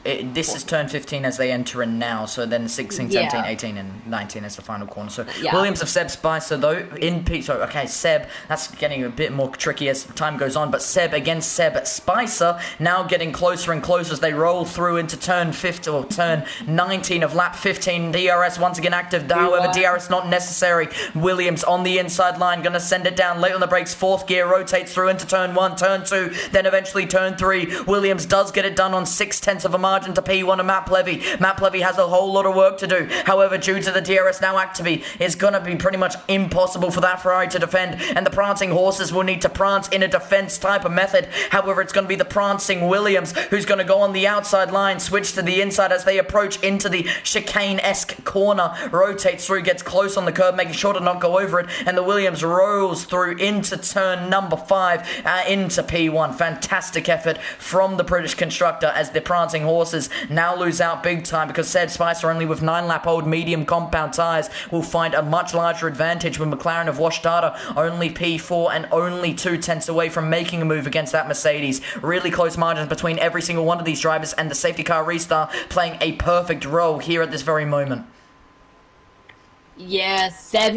this is turn 15 as they enter in now, so then 16, 17, 18, and 19 is the final corner. So Williams of Seb Spicer, though, in P... So, okay, Seb, that's getting a bit more tricky as time goes on, but Seb against Seb Spicer, now getting closer and closer as they roll through into turn 15, or turn 19 of lap 15. DRS once again active, however, DRS not necessary. Williams on the inside line, going to send it down, late on the brakes, fourth gear, rotates through into turn 1, turn 2, then eventually turn 3. Williams does get it done on 6/10 of a margin to P1 and Matt Plevy. Matt Plevy has a whole lot of work to do. However, due to the DRS now active, it's going to be pretty much impossible for that Ferrari to defend, and the prancing horses will need to prance in a defense type of method. However, it's going to be the prancing Williams who's going to go on the outside line, switch to the inside as they approach into the chicane-esque corner, rotates through, gets close on the curb, making sure to not go over it, and the Williams rolls through into turn number 5, into P1. Fantastic effort from the British constructor as the prancing horses now lose out big time because Seb Spicer, only with 9-lap-old medium compound tyres, will find a much larger advantage with McLaren of Wash Data only P4 and only 2/10 away from making a move against that Mercedes. Really close margins between every single one of these drivers, and the safety car restart playing a perfect role here at this very moment. Yeah, Seb,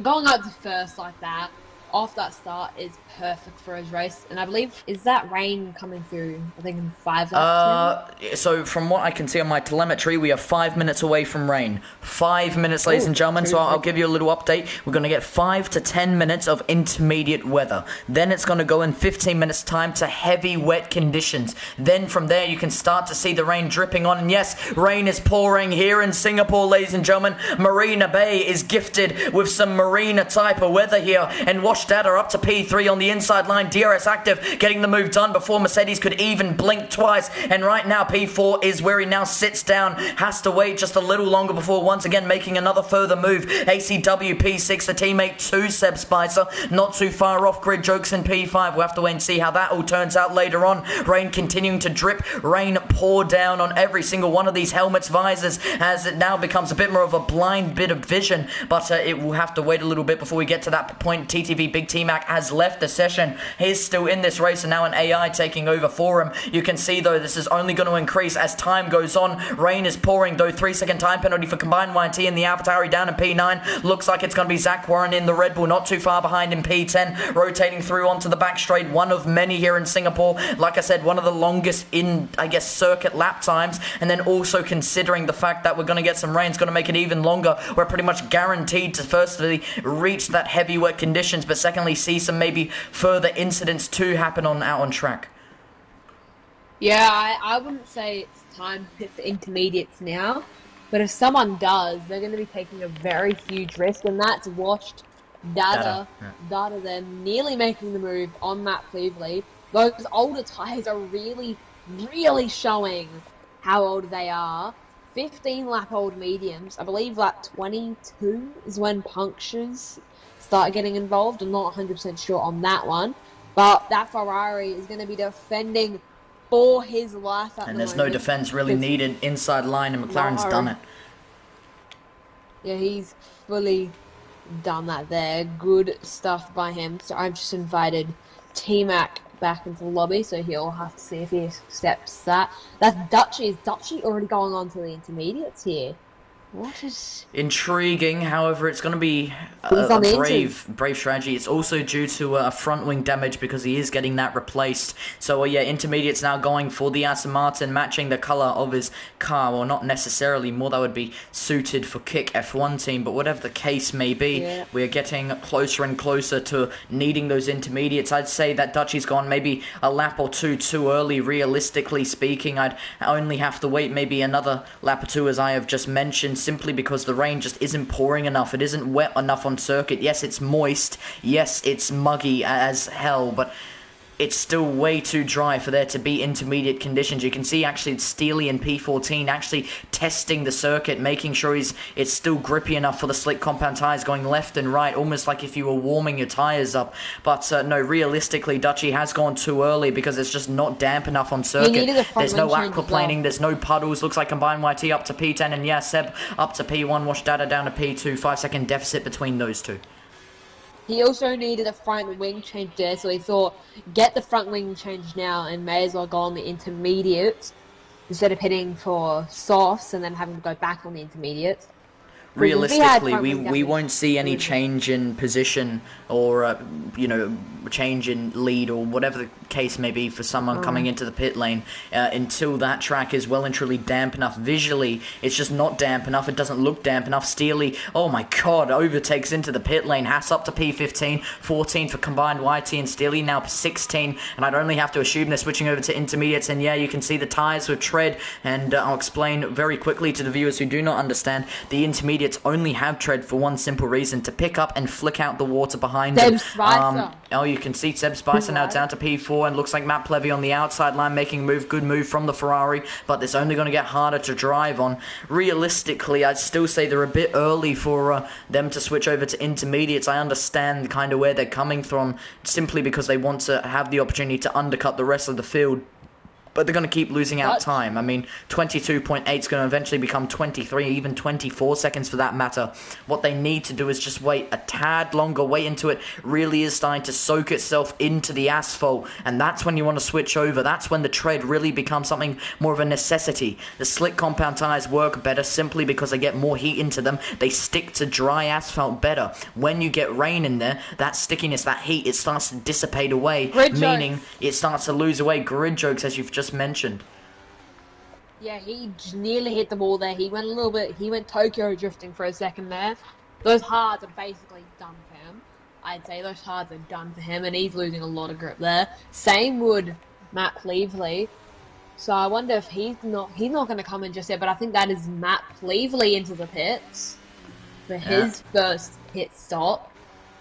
going up to first like that, off that start is perfect for his race. And I believe, is that rain coming through, I think, in 5 laps? So from what I can see on my telemetry, we are 5 minutes away from rain. 5 minutes, ladies and gentlemen, so I'll give you a little update. We're going to get 5 to 10 minutes of intermediate weather. Then it's going to go in 15 minutes time to heavy wet conditions. Then from there you can start to see the rain dripping on. And yes, rain is pouring here in Singapore, ladies and gentlemen. Marina Bay is gifted with some marina type of weather here. And Wash Data up to P3 on the inside line. DRS active, getting the move done before Mercedes could even blink twice. And right now P4 is where he now sits down. Has to wait just a little longer before once again making another further move. ACW P6, a teammate to Seb Spicer. Not too far off grid jokes in P5. We'll have to wait and see how that all turns out later on. Rain continuing to drip. Rain pour down on every single one of these helmets, visors, as it now becomes a bit more of a blind bit of vision. But it will have to wait a little bit before we get to that point. TTV Big T-Mac has left the session. He's still in this race and now an AI taking over for him. You can see though this is only going to increase as time goes on. Rain is pouring though. 3-second time penalty for combined YT in the AlphaTauri down in P9. Looks like it's going to be Zach Warren in the Red Bull, not too far behind in P10. Rotating through onto the back straight. One of many here in Singapore. Like I said, one of the longest in, I guess, circuit lap times. And then also considering the fact that we're going to get some rain, it's going to make it even longer. We're pretty much guaranteed to firstly reach that heavy wet conditions, but secondly see some maybe further incidents to happen out on track. Yeah, I wouldn't say it's time for intermediates now, but if someone does, they're going to be taking a very huge risk, and that's Washed Data then nearly making the move on Matt Cleveley. Those older tyres are really, really showing how old they are. 15 lap old mediums. I believe lap 22 is when punctures start getting involved. I'm not 100% sure on that one, but that Ferrari is going to be defending for his life at the And there's moment. no defense really needed inside line, and McLaren's done it. Yeah, he's fully done that there. Good stuff by him. So I've just invited T-Mac back into the lobby, so he'll have to see if he accepts that. That's Dutchy. Is Dutchy already going on to the intermediates here? What is... Intriguing, however, it's going to be a brave strategy. It's also due to front wing damage because he is getting that replaced. So, yeah, intermediates now going for the Aston Martin, matching the colour of his car. Well, not necessarily, more that would be suited for Kick F1 team, but whatever the case may be, we are getting closer and closer to needing those intermediates. I'd say that Dutchy's gone maybe a lap or two too early, realistically speaking. I'd only have to wait maybe another lap or two, as I have just mentioned, simply because the rain just isn't pouring enough. It isn't wet enough on circuit. Yes, it's moist. Yes, it's muggy as hell, but it's still way too dry for there to be intermediate conditions. You can see actually it's Steely in P14 actually testing the circuit, making sure it's still grippy enough for the slick compound tyres, going left and right, almost like if you were warming your tyres up. But no, realistically, Dutchy has gone too early because it's just not damp enough on circuit. There's no aquaplaning, there's no puddles. Looks like combined YT up to P10, and yeah, Seb up to P1, Wash Data down to P2, 5-second deficit between those two. He also needed a front wing change there, so he thought, get the front wing change now and may as well go on the intermediate instead of hitting for softs and then having to go back on the intermediate. Realistically, we won't see any change in position or, change in lead or whatever the case may be for someone coming into the pit lane until that track is well and truly damp enough. Visually, it's just not damp enough. It doesn't look damp enough. Steely, oh my god, overtakes into the pit lane. Haas up to P15, 14 for combined YT and Steely, now 16. And I'd only have to assume they're switching over to intermediates. And yeah, you can see the tyres with tread. And I'll explain very quickly to the viewers who do not understand. The intermediates only have tread for one simple reason: to pick up and flick out the water behind them. You can see Seb Spicer now down to P4, and looks like Matt Plevy on the outside line making a move. Good move from the Ferrari, but it's only going to get harder to drive on. Realistically, I'd still say they're a bit early for them to switch over to intermediates. I understand kind of where they're coming from, simply because they want to have the opportunity to undercut the rest of the field. but they're going to keep losing out time. I mean, 22.8 is going to eventually become 23, even 24 seconds for that matter. What they need to do is just wait a tad longer, wait until it really is starting to soak itself into the asphalt, and that's when you want to switch over. That's when the tread really becomes something more of a necessity. The slick compound tires work better simply because they get more heat into them. They stick to dry asphalt better. When you get rain in there, that stickiness, that heat, it starts to dissipate away, meaning it starts to lose away. Grid jokes, as you've just mentioned. Yeah, he nearly hit the wall there. He went a little bit, he went Tokyo drifting for a second there. Those hards are basically done for him. I'd say those hards are done for him, and he's losing a lot of grip there. Same would Matt Cleaveley. So I wonder if he's not going to come in just yet, but I think that is Matt Cleaveley into the pits for his first pit stop.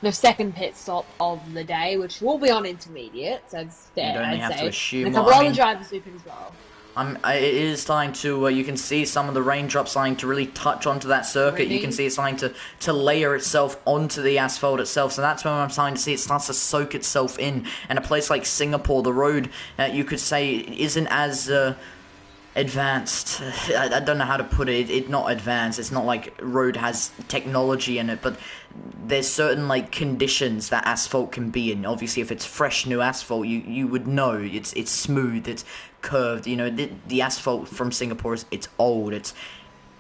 The second pit stop of the day, which will be on intermediate, so it's fair, you don't I'd have say. to assume. And a couple other drivers who can as well. It is starting to, you can see some of the raindrops starting to really touch onto that circuit. Really? You can see it starting to layer itself onto the asphalt itself. So that's when I'm starting to see it starts to soak itself in. And a place like Singapore, the road, you could say, isn't as advanced. I don't know how to put it. It's not advanced. It's not like road has technology in it, but there's certain like conditions that asphalt can be in. Obviously, if it's fresh new asphalt, you would know it's smooth, it's curved. You know, the asphalt from Singapore it's old. It's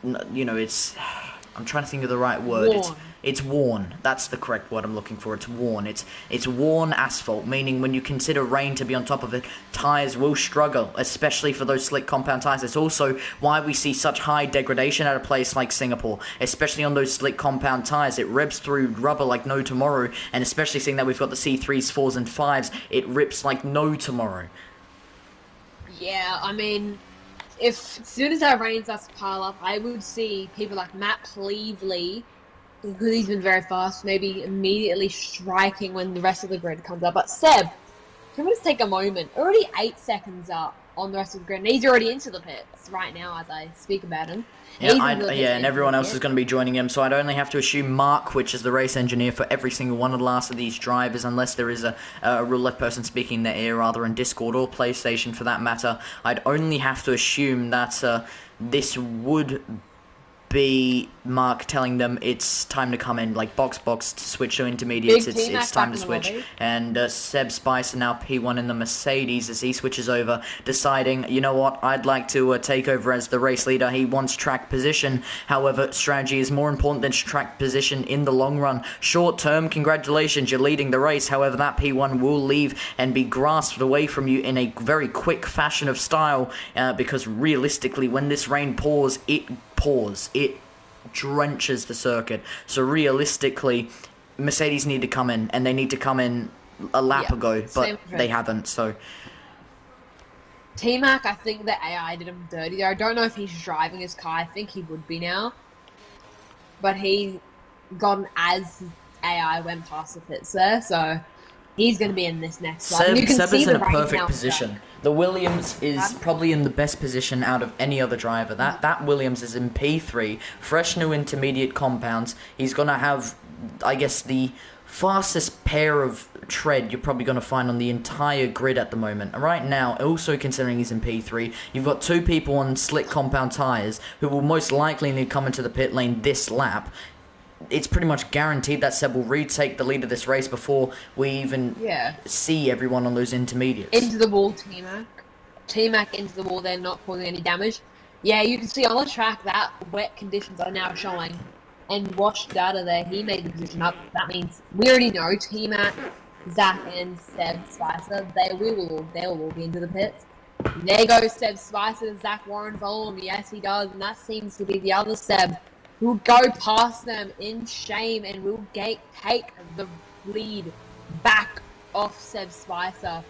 I'm trying to think of the right word. It's worn. That's the correct word I'm looking for. It's worn. It's worn asphalt, meaning when you consider rain to be on top of it, tires will struggle, especially for those slick compound tires. It's also why we see such high degradation at a place like Singapore, especially on those slick compound tires. It rips through rubber like no tomorrow, and especially seeing that we've got the C3s, 4s, and 5s, it rips like no tomorrow. Yeah, I mean, if as soon as that rain starts to pile up, I would see people like Matt Cleaveley, because he's been very fast, maybe immediately striking when the rest of the grid comes up. But Seb, can we just take a moment? Already 8 seconds up on the rest of the grid, and he's already into the pits right now as I speak about him. And everyone else is going to be joining him, so I'd only have to assume Mark, which is the race engineer for every single one of the last of these drivers, unless there is a real-life person speaking their ear, either in Discord or PlayStation for that matter. I'd only have to assume that this would be Mark telling them it's time to come in, like box to switch to intermediates. It's time to switch. And Seb Spicer now P1 in the Mercedes as he switches over, deciding, you know what, I'd like to take over as the race leader. He wants track position. However, strategy is more important than track position in the long run. Short term, congratulations, you're leading the race. However, that P1 will leave and be grasped away from you in a very quick fashion of style, because realistically, when this rain pours, it drenches the circuit. So realistically, Mercedes need to come in, and they need to come in a lap ago, but they haven't. So T-Mac, I think the AI did him dirty there. I don't know if he's driving his car. I think he would be now, but he gone as AI went past the pits there, so he's going to be in this next one. Seb is in a perfect position. The Williams is probably in the best position out of any other driver. That Williams is in P3, fresh new intermediate compounds. He's going to have, I guess, the fastest pair of tread you're probably going to find on the entire grid at the moment. And right now, also considering he's in P3, you've got two people on slick compound tyres who will most likely need to come into the pit lane this lap. It's pretty much guaranteed that Seb will retake the lead of this race before we even see everyone on those intermediates. Into the wall, T-Mac. T-Mac into the wall, they're not causing any damage. Yeah, you can see on the track that wet conditions are now showing. And washed data there, he made the position up. That means we already know T-Mac, Zach, and Seb Spicer, they will all be into the pits. There goes Seb Spicer, Zach Warren follow him. Yes, he does, and that seems to be the other Seb. We'll go past them in shame, and we'll take the lead back off Seb Spicer.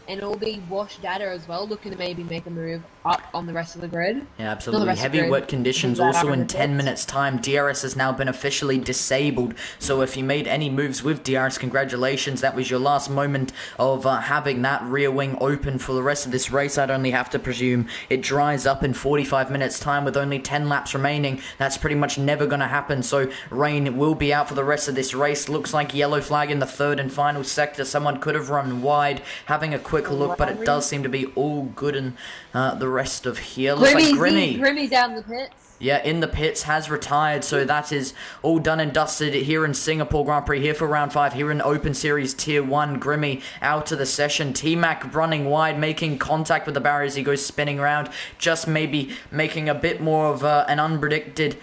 And it'll be Wash Data as well, looking to maybe make a move up on the rest of the grid. Yeah, absolutely. Heavy wet conditions. Also in 10 minutes' time, DRS has now been officially disabled. So if you made any moves with DRS, congratulations. That was your last moment of having that rear wing open for the rest of this race. I'd only have to presume it dries up in 45 minutes' time with only 10 laps remaining. That's pretty much never going to happen. So rain will be out for the rest of this race. Looks like yellow flag in the third and final sector. Someone could have run wide. Having a quick quick look, but it does seem to be all good in the rest of here. Looks like Grimmy's out in the pits. Yeah, in the pits, has retired, so that is all done and dusted here in Singapore Grand Prix, here for round 5, here in Open Series Tier 1. Grimmy out of the session. T-Mac running wide, making contact with the barrier as he goes spinning around, just maybe making a bit more of an unpredicted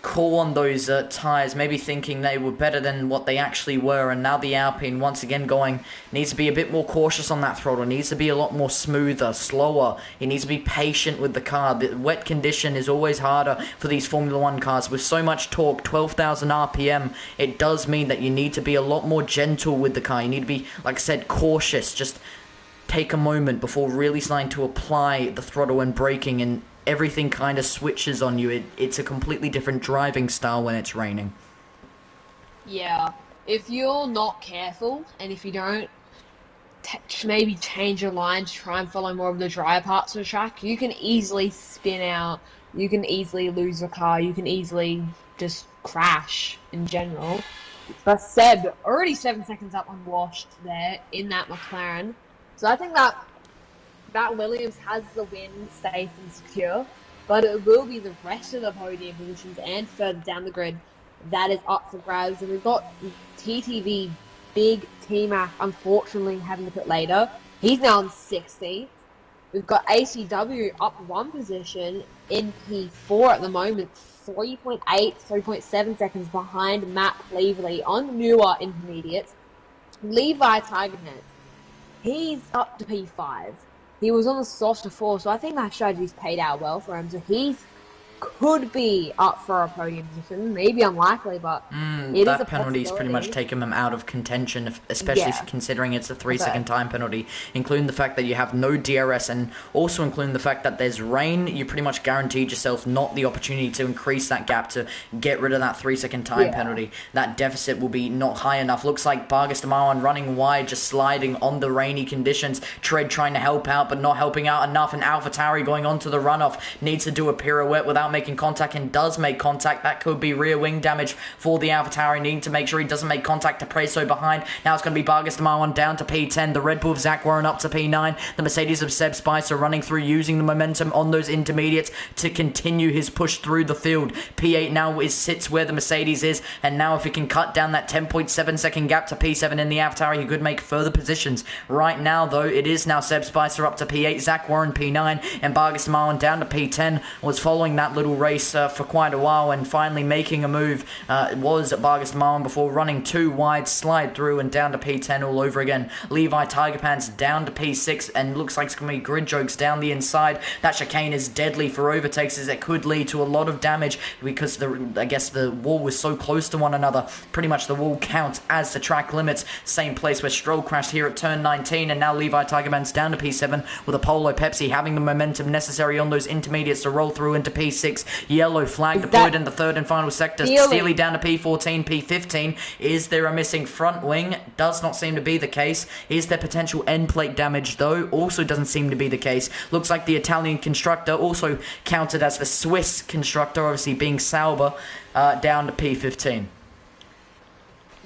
call on those tyres, maybe thinking they were better than what they actually were, and now the Alpine once again needs to be a bit more cautious on that throttle, needs to be a lot more smoother, slower, he needs to be patient with the car. The wet condition is always harder for these Formula 1 cars. With so much torque, 12,000 RPM, it does mean that you need to be a lot more gentle with the car. You need to be, like I said, cautious, just take a moment before really starting to apply the throttle and braking, and everything kind of switches on you. It's a completely different driving style when it's raining. Yeah, if you're not careful, and if you don't maybe change your line to try and follow more of the drier parts of the track, you can easily spin out, you can easily lose your car, you can easily just crash in general. But Seb, already 7 seconds up unwashed there in that McLaren. So I think that Williams has the win safe and secure, but it will be the rest of the podium positions and further down the grid that is up for grabs. And we've got TTV, big T-Mac, unfortunately having to put later. He's now in 60th. We've got ACW up 1 position in P4 at the moment, 3.8, 3.7 seconds behind Matt Cleverley on newer intermediates. Levi Tigerhead, he's up to P5. He was on the softer 4, so I think that strategy's paid out well for him. So he could be up for a podium position. Maybe unlikely, but that penalty's pretty much taken him out of contention, especially considering it's a 3-second time penalty, including the fact that you have no DRS, and also including the fact that there's rain. You pretty much guaranteed yourself not the opportunity to increase that gap to get rid of that 3-second time penalty. That deficit will be not high enough. Looks like Vargas Damawan running wide, just sliding on the rainy conditions. Tread trying to help out, but not helping out enough, and AlphaTauri going on to the runoff, needs to do a pirouette without making contact, and does make contact. That could be rear wing damage for the AlphaTauri, needing to make sure he doesn't make contact to Preso behind. Now it's going to be Vargas Damawan down to P10, the Red Bull of Zach Warren up to P9, the Mercedes of Seb Spicer running through, using the momentum on those intermediates to continue his push through the field. P8 now sits where the Mercedes is, and now if he can cut down that 10.7 second gap to P7 in the AlphaTauri, he could make further positions. Right now though, it is now Seb Spicer up to P8, Zach Warren P9, and Vargas Damawan down to P10. Was following that little race for quite a while, and finally making a move was Vargas Damawan before running 2 wide, slide through and down to P10 all over again. Levi Tiger Pants down to P6, and looks like it's going to be grid jokes down the inside. That chicane is deadly for overtakes, as it could lead to a lot of damage, because I guess the wall was so close to one another. Pretty much the wall counts as the track limits. Same place where Stroll crashed here at turn 19, and now Levi Tiger Pants down to P7 with Apollo Pepsi having the momentum necessary on those intermediates to roll through into P6. Yellow flag deployed in the third and final sector. Steely down to P14, P15. Is there a missing front wing? Does not seem to be the case. Is there potential end plate damage though? Also doesn't seem to be the case. Looks like the Italian constructor, also counted as the Swiss constructor, obviously being Sauber, down to P15.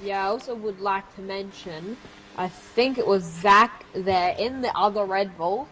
Yeah, I also would like to mention, I think it was Zach there in the other Red Bull.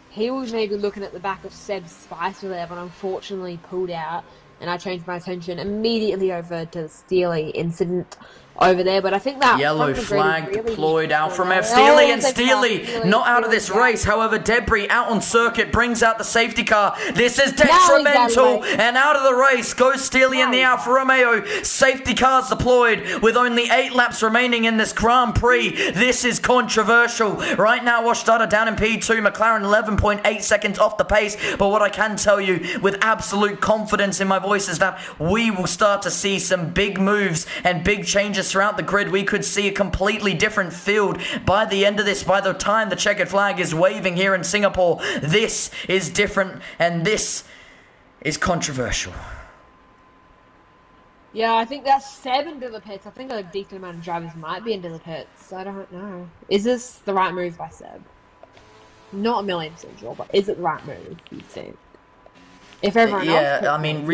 He was maybe looking at the back of Seb Spicer there, but unfortunately pulled out, and I changed my attention immediately over to the Steely incident over there. But I think that yellow flag really deployed out from Steely, and Steely not out of this race. However, debris out on circuit brings out the safety car. This is detrimental, and out of the race goes Steely in the Alfa Romeo. Safety cars deployed with only 8 laps remaining in this Grand Prix. This is controversial. Right now, Washdata down in P2, McLaren 11.8 seconds off the pace. But what I can tell you with absolute confidence in my voice is that we will start to see some big moves and big changes throughout the grid. We could see a completely different field by the end of this. By the time the checkered flag is waving here in Singapore, this is different, and this is controversial. Yeah, I think that's Seb into the pits. I think a decent amount of drivers might be into the pits. I don't know. Is this the right move by Seb? Not 1,000,000% sure, but is it the right move, you think? If everyone else I mean,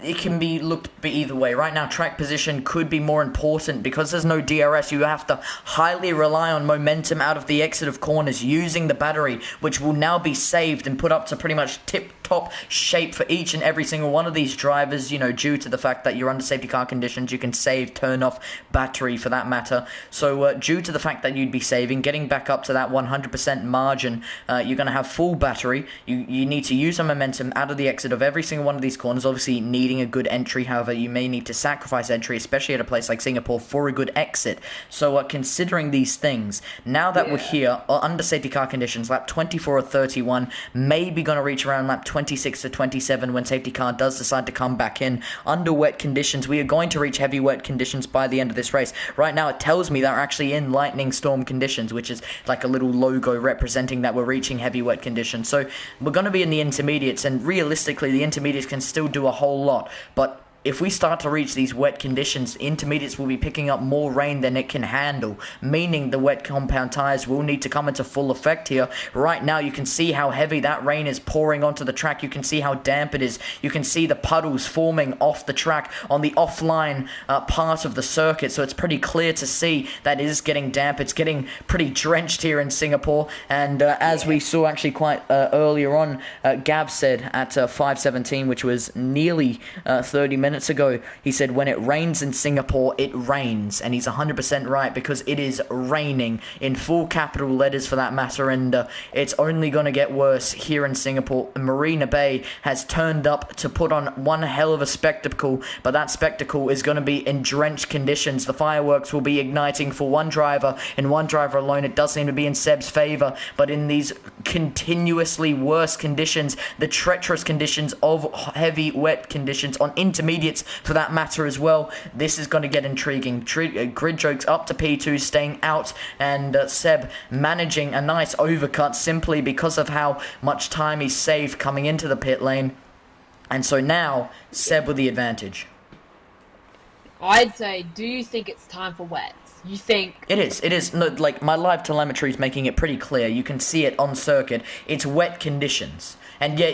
it can be looked either way. Right now, track position could be more important because there's no DRS. You have to highly rely on momentum out of the exit of corners using the battery, which will now be saved and put up to pretty much tip-top shape for each and every single one of these drivers, you know, due to the fact that you're under safety car conditions, you can save, turn off battery for that matter. So due to the fact that you'd be saving, getting back up to that 100% margin, you're going to have full battery. You need to use some momentum out of the exit of every single one of these corners, obviously needing a good entry. However, you may need to sacrifice entry, especially at a place like Singapore, for a good exit. So considering these things, now that we're here under safety car conditions, lap 24 or 31, maybe going to reach around lap 26 to 27 when safety car does decide to come back in. Under wet conditions, we are going to reach heavy wet conditions by the end of this race. Right now it tells me that we're actually in lightning storm conditions, which is like a little logo representing that we're reaching heavy wet conditions. So we're going to be in the intermediates, and realistically the intermediates can still do a whole lot, but if we start to reach these wet conditions, intermediates will be picking up more rain than it can handle, meaning the wet compound tyres will need to come into full effect here. Right now, you can see how heavy that rain is pouring onto the track. You can see how damp it is. You can see the puddles forming off the track on the offline part of the circuit, so it's pretty clear to see that it is getting damp. It's getting pretty drenched here in Singapore, and as we saw actually quite earlier on, Gav said at 5:17, which was nearly 30 minutes ago, he said when it rains in Singapore, it rains, and he's 100% right, because it is raining in full capital letters for that matter, and it's only going to get worse here in Singapore. Marina Bay has turned up to put on one hell of a spectacle, but that spectacle is going to be in drenched conditions. The fireworks will be igniting for one driver, and one driver alone. It does seem to be in Seb's favour, but in these continuously worse conditions, the treacherous conditions of heavy wet conditions on intermediate for that matter as well, this is going to get intriguing. Grid jokes up to P2, staying out, and Seb managing a nice overcut simply because of how much time he's saved coming into the pit lane. And so now, Seb with the advantage. I'd say, do you think it's time for wets? You think... It is. No, like, my live telemetry is making it pretty clear. You can see it on circuit. It's wet conditions. And yeah,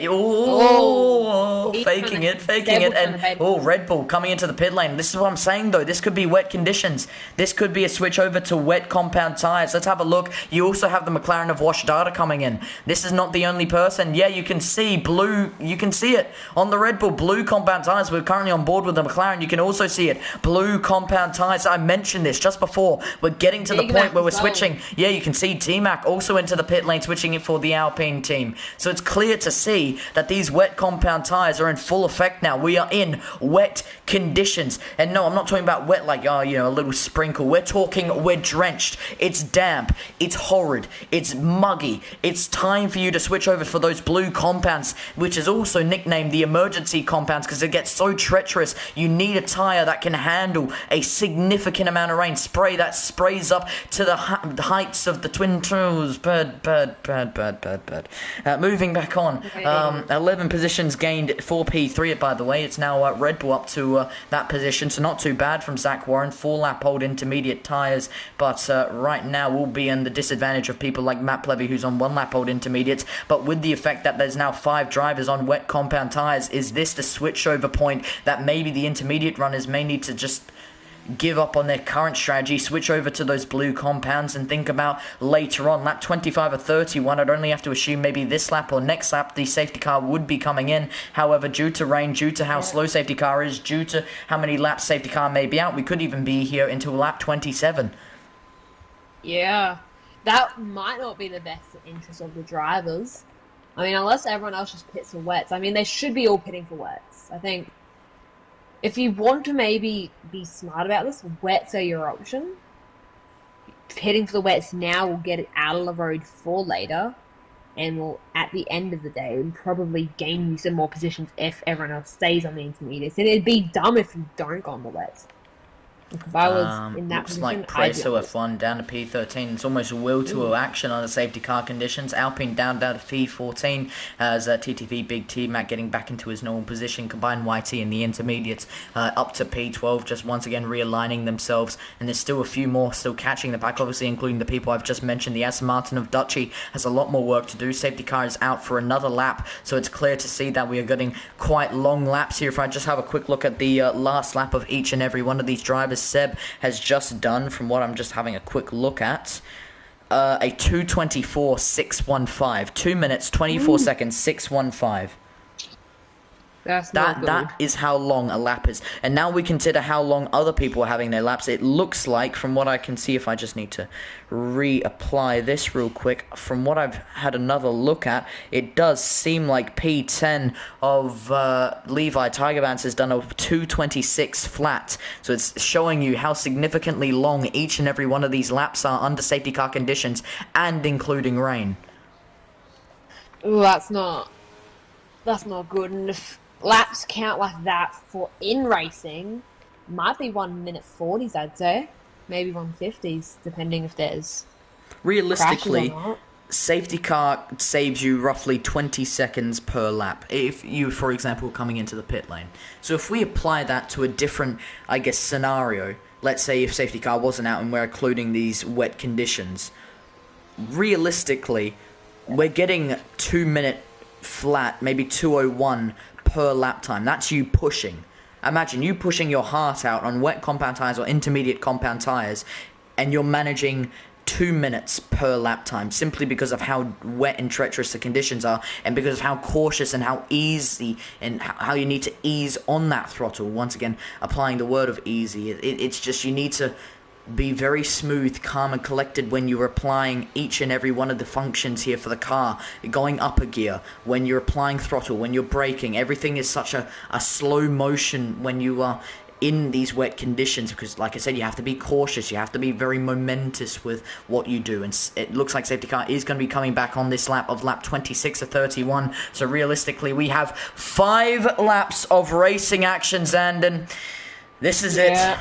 faking it, and Red Bull coming into the pit lane. This is what I'm saying though, this could be wet conditions. This could be a switch over to wet compound tyres. Let's have a look. You also have the McLaren of Wash Data coming in. This is not the only person. Yeah, you can see blue, you can see it on the Red Bull, blue compound tyres. We're currently on board with the McLaren. You can also see it, blue compound tyres. I mentioned this just before. We're getting to the point where we're switching. Yeah, you can see T-Mac also into the pit lane, switching it for the Alpine team. So it's clear to see that these wet compound tyres are in full effect now. We are in wet conditions. And no, I'm not talking about wet like, a little sprinkle. We're drenched. It's damp. It's horrid. It's muggy. It's time for you to switch over for those blue compounds, which is also nicknamed the emergency compounds because it gets so treacherous. You need a tyre that can handle a significant amount of rain. Spray that sprays up to the heights of the Twin Towers. Bird. Moving back on. 11 positions gained for P3, by the way. It's now Red Bull up to that position, so not too bad from Zach Warren. 4 lap old intermediate tyres, but right now we'll be in the disadvantage of people like Matt Plevy, who's on 1 lap old intermediates. But with the effect that there's now 5 drivers on wet compound tyres, is this the switchover point that maybe the intermediate runners may need to just give up on their current strategy, switch over to those blue compounds, and think about later on, lap 25 or 31, I'd only have to assume maybe this lap or next lap the safety car would be coming in. However, due to rain, due to how slow safety car is, due to how many laps safety car may be out, we could even be here until lap 27. Yeah, that might not be the best interest of the drivers. I mean, unless everyone else just pits for wets. I mean, they should be all pitting for wets. I think if you want to maybe be smart about this, wets are your option. Pitting for the wets now will get it out of the road for later, and will, at the end of the day, will probably gain you some more positions if everyone else stays on the intermediates. And it'd be dumb if you don't go on the wets. If I was in that Looks position, like Preso F1 down to P13. It's almost will to action on the safety car conditions. Alpine down to P14 as TTV Big T Mac getting back into his normal position. Combined YT in the intermediates up to P12, just once again realigning themselves. And there's still a few more still catching the pack, obviously including the people I've just mentioned. The Aston Martin of Dutchy has a lot more work to do. Safety car is out for another lap, so it's clear to see that we are getting quite long laps here. If I just have a quick look at the last lap of each and every one of these drivers, Seb has just done, from what I'm just having a quick look at, a 2:24.615. 2 minutes, 24 seconds, 615. That is how long a lap is. And now we consider how long other people are having their laps. It looks like, from what I can see, if I just need to reapply this real quick, from what I've had another look at, it does seem like P10 of Levi Tigervance has done a 2:26 flat. So it's showing you how significantly long each and every one of these laps are under safety car conditions, and including rain. Ooh, that's not good. And if laps count like that for in racing, might be 1 minute 40s, I'd say. Maybe 150s, depending if there's realistically, crashes or not. Safety car saves you roughly 20 seconds per lap if you, for example, coming into the pit lane. So if we apply that to a different, I guess, scenario, let's say if safety car wasn't out and we're including these wet conditions, realistically, we're getting 2 minute flat, maybe 2:01 per lap time. That's you pushing. Imagine you pushing your heart out on wet compound tires or intermediate compound tires, and you're managing 2 minutes per lap time simply because of how wet and treacherous the conditions are, and because of how cautious and how easy and how you need to ease on that throttle. Once again, applying the word of easy. It's just you need to be very smooth, calm and collected when you're applying each and every one of the functions here for the car. Going up a gear, when you're applying throttle, when you're braking, everything is such a slow motion when you are in these wet conditions, because like I said, you have to be cautious, you have to be very momentous with what you do, and it looks like safety car is going to be coming back on this lap of lap 26 of 31. So realistically, we have 5 laps of racing action, Zandon. This is it.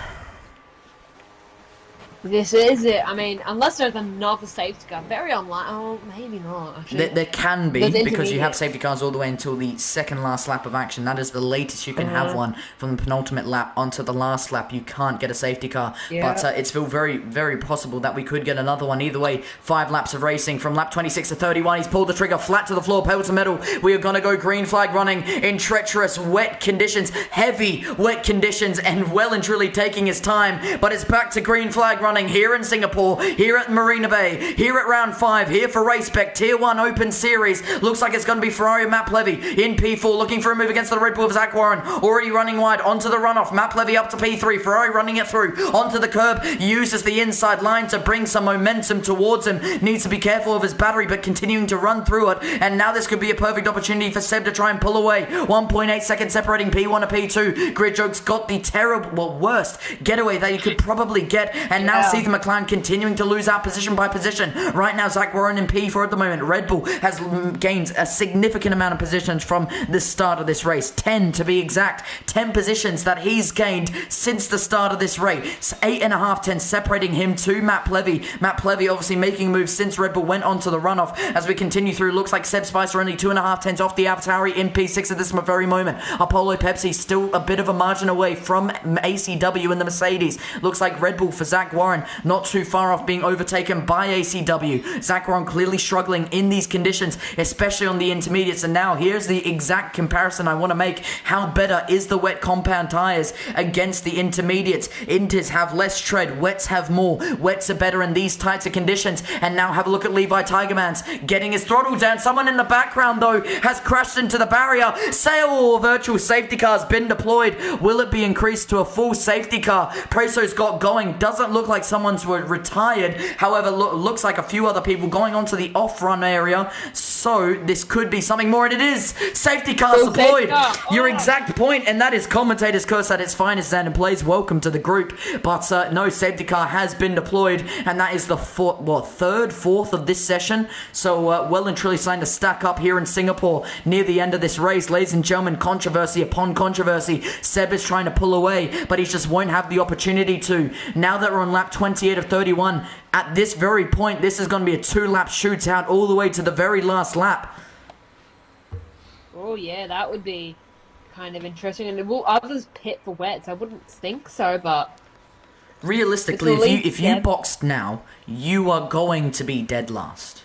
This is it. I mean, unless there's another safety car, very unlikely. Oh, maybe not, actually. There can be, because you have safety cars all the way until the second last lap of action. That is the latest you can have one, from the penultimate lap onto the last lap. You can't get a safety car. But it's still very, very possible that we could get another one. Either way, 5 laps of racing from lap 26 to 31. He's pulled the trigger, flat to the floor, pedal to metal. We are going to go green flag running in treacherous, wet conditions, heavy, wet conditions, and well and truly taking his time. But it's back to green flag running here in Singapore, here at Marina Bay, here at round 5, here for Race Spec Tier 1 Open Series. Looks like it's going to be Ferrari and Matt Levy in P4, looking for a move against the Red Bull of Zach Warren, already running wide onto the runoff. Matt Levy up to P3, Ferrari running it through onto the curb, uses the inside line to bring some momentum towards him. Needs to be careful of his battery, but continuing to run through it, and now this could be a perfect opportunity for Seb to try and pull away. 1.8 seconds separating P1 to P2. Grid Joke's got the terrible, worst getaway that you could probably get, and now see the McLaren continuing to lose out position by position. Right now, Zach Warren in P4 at the moment. Red Bull has gained a significant amount of positions from the start of this race. 10 to be exact. 10 positions that he's gained since the start of this race. 8.5 tenths separating him to Matt Levy. Matt Levy obviously making moves since Red Bull went onto the runoff. As we continue through, looks like Seb Spicer only 2.5 tenths off the AlphaTauri in P6 at this very moment. Apollo Pepsi still a bit of a margin away from ACW in the Mercedes. Looks like Red Bull for Zach Warren not too far off being overtaken by ACW. Zach Warren clearly struggling in these conditions, especially on the intermediates. And now here's the exact comparison I want to make. How better is the wet compound tires against the intermediates? Inters have less tread, wets have more. Wets are better in these types of conditions. And now have a look at Levi Tigermans getting his throttle down. Someone in the background though has crashed into the barrier. Sail virtual safety car has been deployed. Will it be increased to a full safety car? Preso's got going. Doesn't look like like someone's retired. However, looks like a few other people going onto the off-run area. So this could be something more, and it is. Safety cars deployed. Your exact point, and that is commentator's curse at its finest. ZandonPlayz, welcome to the group. But no, safety car has been deployed, and that is the fourth of this session. So well and truly starting to stack up here in Singapore near the end of this race. Ladies and gentlemen, controversy upon controversy. Seb is trying to pull away, but he just won't have the opportunity to. Now that we're on lap 28 of 31, at this very point, this is going to be a 2-lap shootout all the way to the very last lap. Oh yeah, that would be kind of interesting. And will others pit for wets? I wouldn't think so, but realistically, if you boxed now, you are going to be dead last.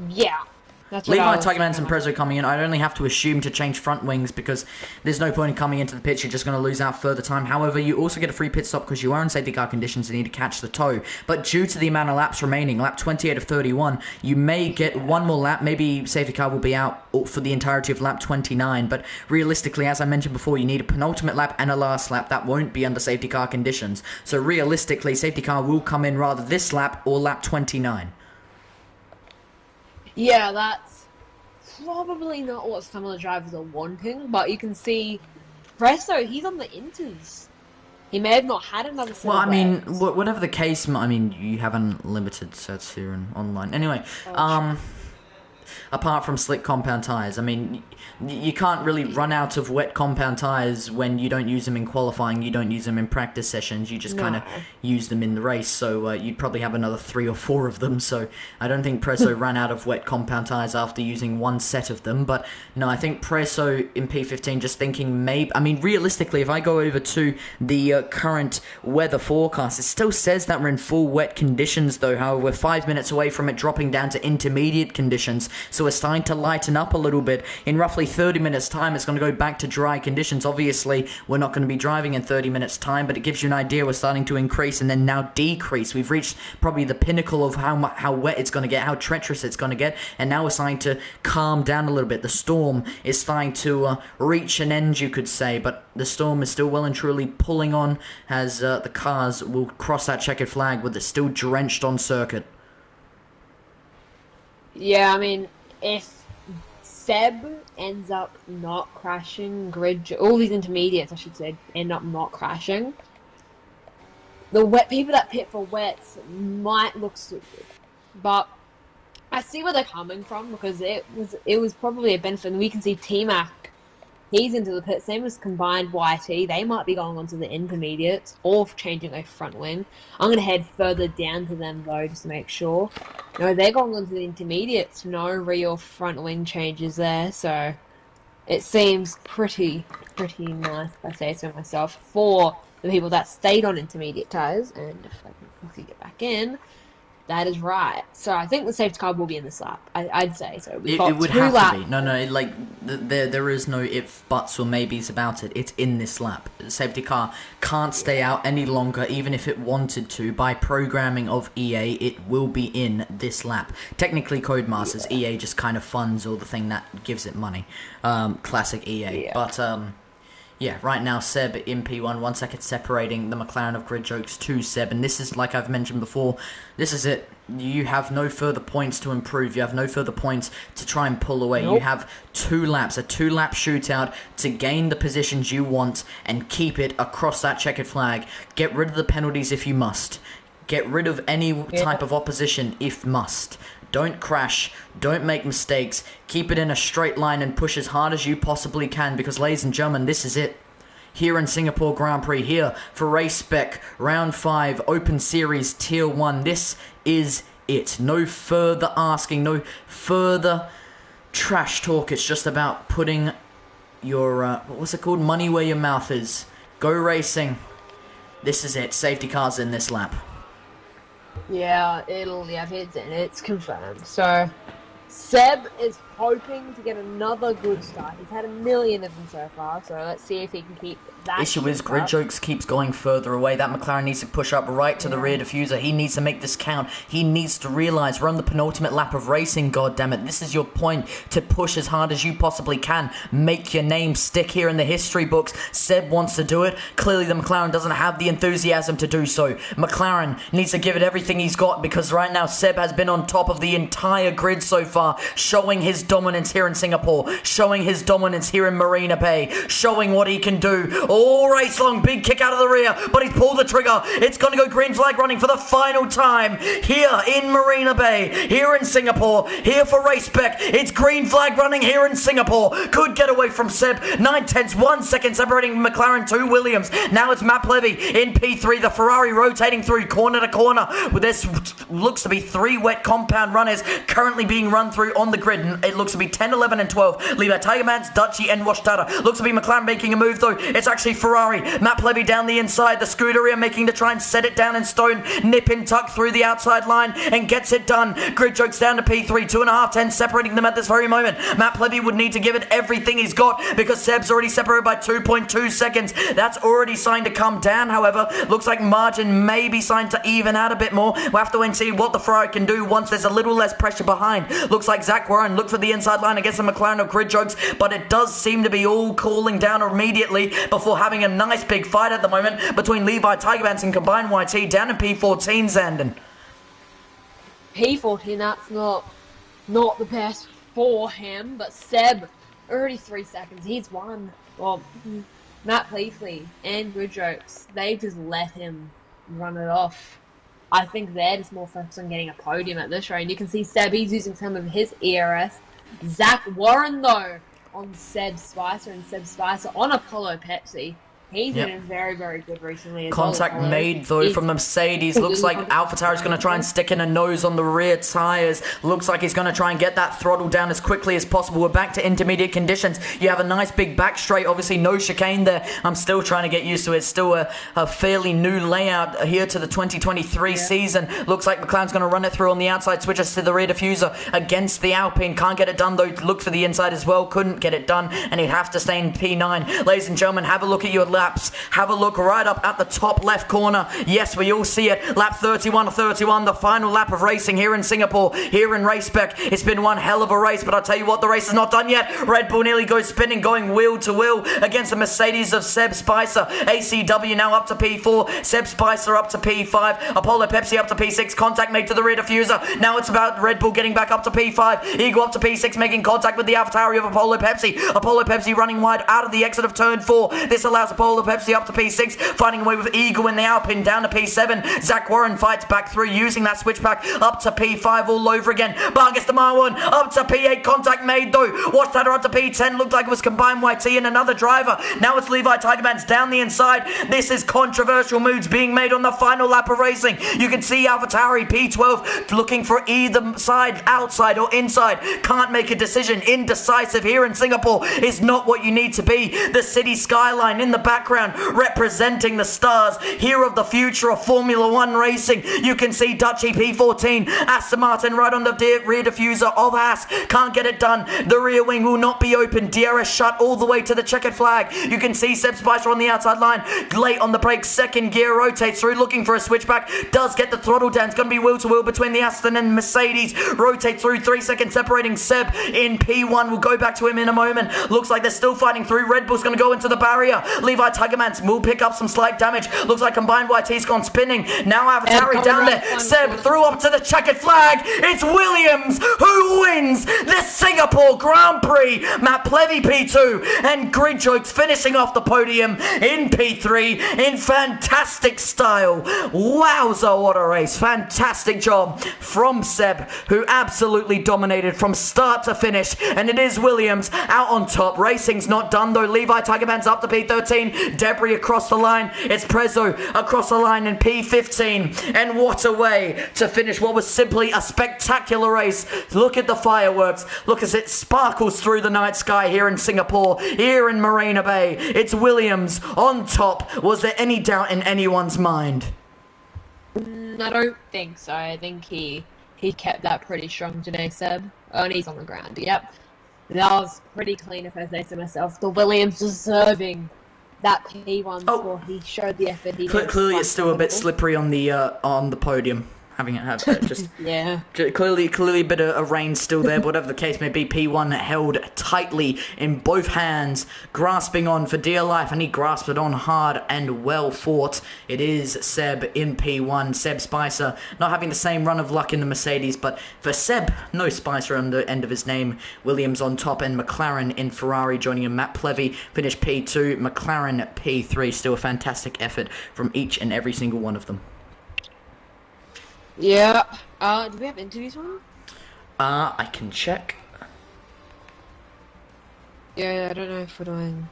Yeah. That's what Levi, Tigermans and Prezzo coming in. I'd only have to assume to change front wings because there's no point in coming into the pit. You're just going to lose out further time. However, you also get a free pit stop because you are in safety car conditions and need to catch the tow. But due to the amount of laps remaining, lap 28 of 31, you may get one more lap. Maybe safety car will be out for the entirety of lap 29. But realistically, as I mentioned before, you need a penultimate lap and a last lap. That won't be under safety car conditions. So realistically, safety car will come in rather this lap or lap 29. Yeah, that's probably not what some of the drivers are wanting, but you can see Presto, he's on the inters. He may have not had another set Well, of I mean, wets. whatever the case, I mean, you have unlimited sets here and online. Anyway, apart from slick compound tires, I mean, you can't really run out of wet compound tires when you don't use them in qualifying, you don't use them in practice sessions, you just kind of use them in the race, so you'd probably have another 3 or 4 of them, so I don't think Presso ran out of wet compound tires after using one set of them, but no, I think Presso in P15 just thinking maybe, I mean, realistically, if I go over to the current weather forecast, it still says that we're in full wet conditions though, however, we're 5 minutes away from it dropping down to intermediate conditions, so we're starting to lighten up a little bit. In roughly 30 minutes time, it's going to go back to dry conditions. Obviously, we're not going to be driving in 30 minutes time, but it gives you an idea we're starting to increase and then now decrease. We've reached probably the pinnacle of how wet it's going to get, how treacherous it's going to get, and now we're starting to calm down a little bit. The storm is starting to reach an end, you could say, but the storm is still well and truly pulling on as the cars will cross that checkered flag with it still drenched on circuit. Yeah, I mean, if Seb ends up not crashing, all these intermediates, I should say, end up not crashing, the people that pit for wets might look stupid. But I see where they're coming from because it was probably a benefit. And we can see T-Mac, he's into the pit, same as combined YT. They might be going on to the intermediates or changing a front wing. I'm going to head further down to them though, just to make sure. No, they're going on to the intermediates. No real front wing changes there, so it seems pretty nice, if I say so myself, for the people that stayed on intermediate tyres. And if I can quickly get back in, that is right. So I think the safety car will be in this lap. I'd say so. It would have to be. No, like there is no ifs, buts, or maybes about it. It's in this lap. The safety car can't stay out any longer, even if it wanted to. By programming of EA, it will be in this lap. Technically, Codemasters, EA just kind of funds all the thing that gives it money. Classic EA, yeah. But yeah, right now Seb in P1, 1 second separating the McLaren of Grid Jokes to Seb, and this is, like I've mentioned before, this is it. You have no further points to improve, you have no further points to try and pull away. Nope. You have 2 laps, a 2-lap shootout to gain the positions you want and keep it across that checkered flag. Get rid of the penalties if you must. Get rid of any type of opposition if must. Don't crash, don't make mistakes, keep it in a straight line and push as hard as you possibly can because, ladies and gentlemen, this is it. Here in Singapore Grand Prix, here for Race Spec, Round 5, Open Series, Tier 1, this is it. No further asking, no further trash talk, it's just about putting your, what's it called, money where your mouth is. Go racing. This is it, safety cars in this lap. Yeah, it's in. It's confirmed. So, Seb is hoping to get another good start. He's had a million of them so far, so let's see if he can keep that. Issue is, Grid Jokes keeps going further away. That McLaren needs to push up right to the rear diffuser. He needs to make this count. He needs to realize we're on the penultimate lap of racing, goddammit. This is your point to push as hard as you possibly can. Make your name stick here in the history books. Seb wants to do it. Clearly the McLaren doesn't have the enthusiasm to do so. McLaren needs to give it everything he's got, because right now Seb has been on top of the entire grid so far, showing his dominance here in Singapore, showing his dominance here in Marina Bay, showing what he can do all race long. Big kick out of the rear, but he's pulled the trigger. It's going to go green flag running for the final time here in Marina Bay, here in Singapore, here for Race Spec. It's green flag running here in Singapore. Could get away from Seb. 9/10, 1 second separating McLaren to Williams. Now it's Matt Plevy in P3, the Ferrari rotating through corner to corner. This looks to be 3 wet compound runners currently being run through on the grid. It looks to be 10, 11, and 12. Levi Tigermans, Dutchy, and Washtada. Looks to be McLaren making a move, though. It's actually Ferrari. Matt Plevy down the inside. The Scuderia making to try and set it down in stone. Nip and tuck through the outside line and gets it done. Grid Jokes down to P3. 2.5 10 separating them at this very moment. Matt Plevy would need to give it everything he's got, because Seb's already separated by 2.2 seconds. That's already signed to come down, however. Looks like margin may be signed to even out a bit more. We'll have to wait and see what the Ferrari can do once there's a little less pressure behind. Looks like Zach Warren looked for the inside line against the McLaren of Grid Jokes, but it does seem to be all cooling down immediately before having a nice big fight at the moment between Levi Tigerbands and Combined YT down in P14, Zandon. P14, that's not the best for him, but Seb, already 3 seconds, he's won. Well, Matt Plevy and Grid Jokes, they just let him run it off. I think they're just more focused on getting a podium at this rate. And you can see Seb, he's using some of his ERS. Zach Warren, though, on Seb Spicer, and Seb Spicer on Apollo Pepsi. He's been very, very good recently. Contact made, though, from the Mercedes. Looks like AlphaTauri is going to try and stick in a nose on the rear tyres. Looks like he's going to try and get that throttle down as quickly as possible. We're back to intermediate conditions. You have a nice big back straight. Obviously, no chicane there. I'm still trying to get used to it. It's still a fairly new layout here to the 2023 season. Looks like McLaren's going to run it through on the outside. Switches to the rear diffuser against the Alpine. Can't get it done, though. Look for the inside as well. Couldn't get it done, and he'd have to stay in P9. Ladies and gentlemen, have a look at your laps. Have a look right up at the top left corner. Yes, we all see it. Lap 31, the final lap of racing here in Singapore, here in Race Spec. It's been one hell of a race, but I'll tell you what, the race is not done yet. Red Bull nearly goes spinning, going wheel to wheel against the Mercedes of Seb Spicer. ACW now up to P4. Seb Spicer up to P5. Apollo Pepsi up to P6. Contact made to the rear diffuser. Now it's about Red Bull getting back up to P5. Eagle up to P6, making contact with the AlphaTauri of Apollo Pepsi. Apollo Pepsi running wide out of the exit of turn 4. This allows Apollo Pepsi up to P6, fighting away with Eagle in the Alpine down to P7. Zach Warren fights back through using that switchback up to P5 all over again. Vargas to Marwan up to P8. Contact made, though. Watch that up to P10. Looked like it was Combined YT and another driver. Now it's Levi Tigermans down the inside. This is controversial moves being made on the final lap of racing. You can see AlphaTauri P12 looking for either side, outside or inside. Can't make a decision. Indecisive here in Singapore is not what you need to be. The city skyline in the background representing the stars here of the future of Formula 1 racing. You can see Dutchy P14, Aston Martin right on the rear diffuser of Haas. Can't get it done. The rear wing will not be open. DRS shut all the way to the checkered flag. You can see Seb Spicer on the outside line. Late on the brakes, second gear rotates through looking for a switchback. Does get the throttle down. It's going to be wheel to wheel between the Aston and Mercedes. Rotate through 3 seconds separating Seb in P1. We'll go back to him in a moment. Looks like they're still fighting through. Red Bull's going to go into the barrier. Levi Tigermans will pick up some slight damage. Looks like Combined YT's gone spinning. Now AlphaTauri down there. Seb threw up to the checkered flag. It's Williams who wins the Singapore Grand Prix. Matt Plevy P2 and Grid Jokes finishing off the podium in P3 in fantastic style. Wowza, what a race. Fantastic job from Seb, who absolutely dominated from start to finish. And it is Williams out on top. Racing's not done, though. Levi Tigerman's up to P13. Debris across the line. It's Prezzo across the line in P15. And what a way to finish what was simply a spectacular race. Look at the fireworks. Look as it sparkles through the night sky here in Singapore, here in Marina Bay. It's Williams on top. Was there any doubt in anyone's mind? I don't think so. I think he kept that pretty strong today, Seb. Oh, and he's on the ground. Yep. That was pretty clean, if I say so myself. The Williams deserving that P1 score. He showed the effort. He Clearly, it's still a bit slippery on the podium. Having it had just yeah. Clearly a bit of rain still there, but whatever the case may be, P1 held tightly in both hands, grasping on for dear life, and he grasped it on hard and well fought. It is Seb in P1. Seb Spicer not having the same run of luck in the Mercedes, but for Seb, no Spicer on the end of his name. Williams on top, and McLaren in Ferrari joining him. Matt Plevy finished P2, McLaren P3. Still a fantastic effort from each and every single one of them. Yeah. Do we have interviews on? I can check. Yeah, I don't know if we're doing.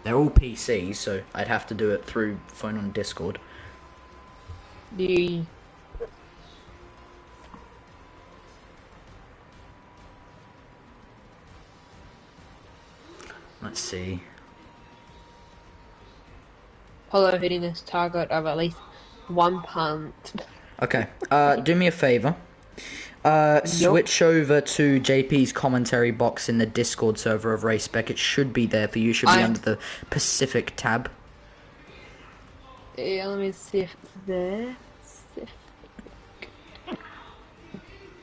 They're all PCs, so I'd have to do it through phone on Discord. The. Let's see. Polo hitting this target of at least 1 punt. Okay, do me a favour. Switch over to JP's commentary box in the Discord server of Race Spec. It should be there for you. Should be under the Pacific tab. Yeah, let me see if it's there.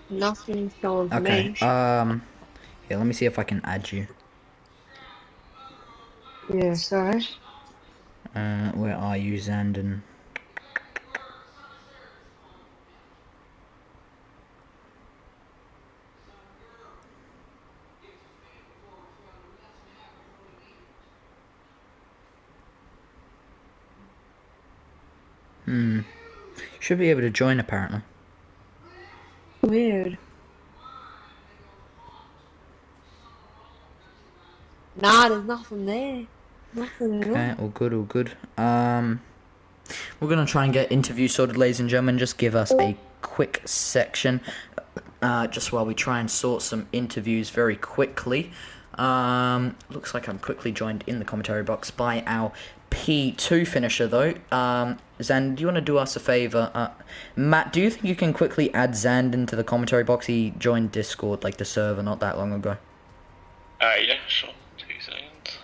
Nothing's going for me. Yeah, let me see if I can add you. Yeah, sorry. Where are you, Zandon? Should be able to join apparently. Weird. Nah, there's nothing there. Nothing at all. Okay, all good. We're gonna try and get interviews sorted, ladies and gentlemen. Just give us a quick section, just while we try and sort some interviews very quickly. Looks like I'm quickly joined in the commentary box by our P2 finisher, though. Zand, do you want to do us a favour? Matt, do you think you can quickly add Zand into the commentary box? He joined Discord, like the server, not that long ago. Yeah, sure. 2 seconds.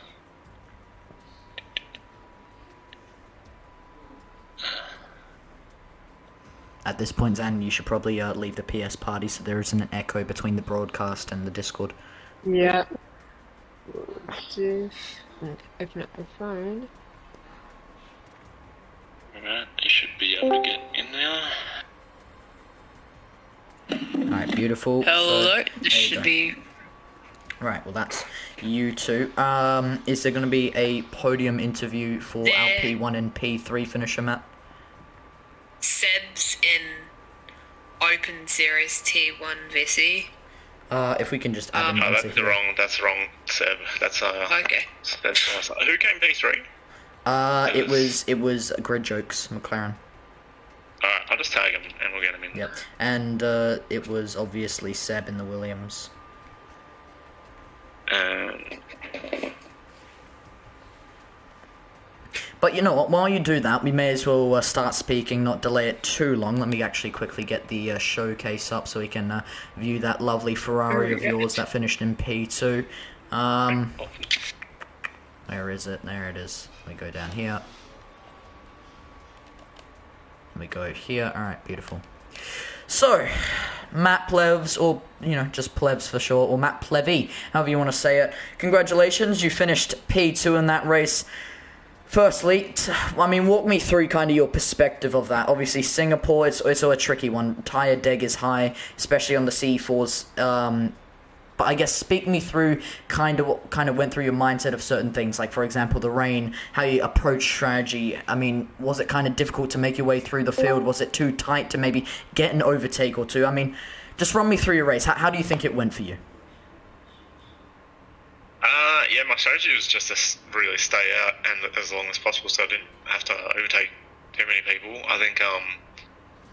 At this point, Zand, you should probably leave the PS party so there isn't an echo between the broadcast and the Discord. Yeah. Open up the phone. Alright, you should be able to get in there. Alright, beautiful. Hello, So, this should be... Right, well that's you two. Is there going to be a podium interview for our P1 and P3 finisher, Matt? Seb's in Open Series T1 VC. If we can just add him No, into that's here. wrong, Seb. That's Okay. That's who came P3? It was Grid Jokes, McLaren. Alright, I'll just tag him and we'll get him in. Yep. And it was obviously Seb in the Williams. But you know what, while you do that, we may as well start speaking, not delay it too long. Let me actually quickly get the showcase up so we can view that lovely Ferrari of yours that finished in P2. Where is it? There it is. We go down here. We go here. Alright, beautiful. So, Matt Plevs, or, you know, just Plevs for short, or Matt Plevy, however you want to say it. Congratulations, you finished P2 in that race. Firstly, walk me through kind of your perspective of that. Obviously, Singapore, it's a tricky one. Tyre deg is high, especially on the C4s. But I guess speak me through kind of what went through your mindset of certain things, like for example the rain, how you approach strategy. I mean, was it kind of difficult to make your way through the field? Was it too tight to maybe get an overtake or two? I mean, just run me through your race. How do you think it went for you? Yeah, my strategy was just to really stay out and as long as possible, so I didn't have to overtake too many people. I think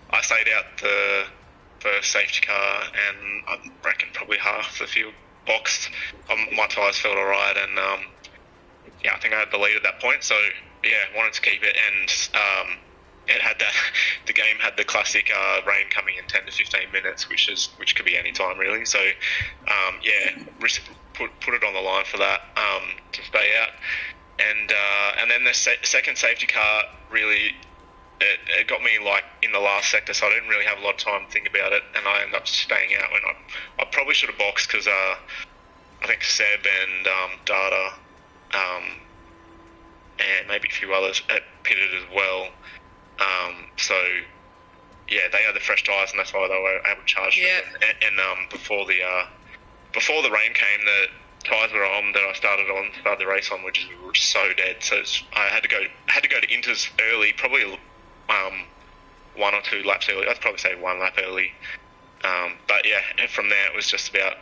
I stayed out the first safety car, and I reckon probably half the field boxed. My tyres felt alright, and yeah, I think I had the lead at that point. So yeah, wanted to keep it, and it had that. The game had the classic rain coming in 10 to 15 minutes, which could be any time really. So put it on the line for that to stay out, and then the second safety car really. It got me like in the last sector, so I didn't really have a lot of time to think about it, and I ended up staying out when I probably should have boxed because I think Seb and Data and maybe a few others pitted as well. So yeah, they had the fresh tyres, and that's why they were able to charge. Yeah. And before the rain came, the tyres were on that I started the race on, which was so dead. So I had to go to Inters early, probably 1 or 2 laps early. I'd probably say 1 lap early. But yeah, and from there it was just about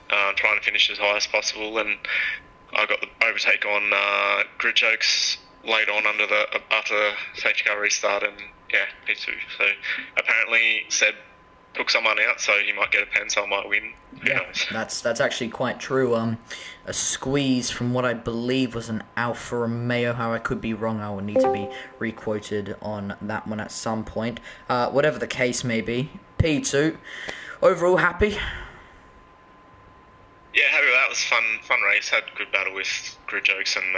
trying to finish as high as possible, and I got the overtake on grid jokes late on after the safety car restart, and yeah, P2. So apparently Seb took someone out, so he might get a pen, so I might win. Who knows? That's actually quite true. A squeeze from what I believe was an Alfa Romeo. How I could be wrong, I will need to be requoted on that one at some point. Whatever the case may be, P2. Overall, happy? Yeah, happy with that. It was fun race. Had a good battle with grid jokes and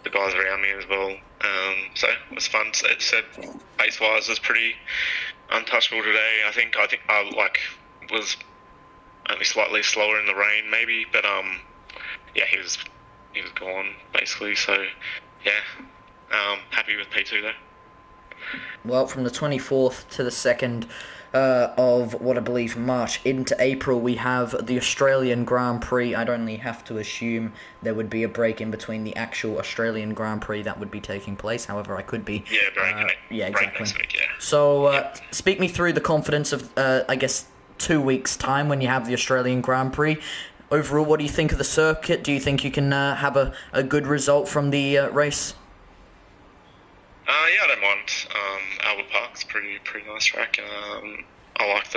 the guys around me as well. So it was fun. It said pace-wise was pretty untouchable today. I think I was only slightly slower in the rain maybe, but yeah, he was gone basically. So yeah, happy with P2 though. Well, from the 24th to the 2nd of what I believe March into April, we have the Australian Grand Prix. I'd only have to assume there would be a break in between the actual Australian Grand Prix that would be taking place. However, I could be. Yeah, break. Yeah, exactly. Break next week, yeah. So, speak me through the confidence of, I guess, 2 weeks' time when you have the Australian Grand Prix. Overall, what do you think of the circuit? Do you think you can have a good result from the race? Yeah, I don't mind. Albert Park's pretty nice track. I like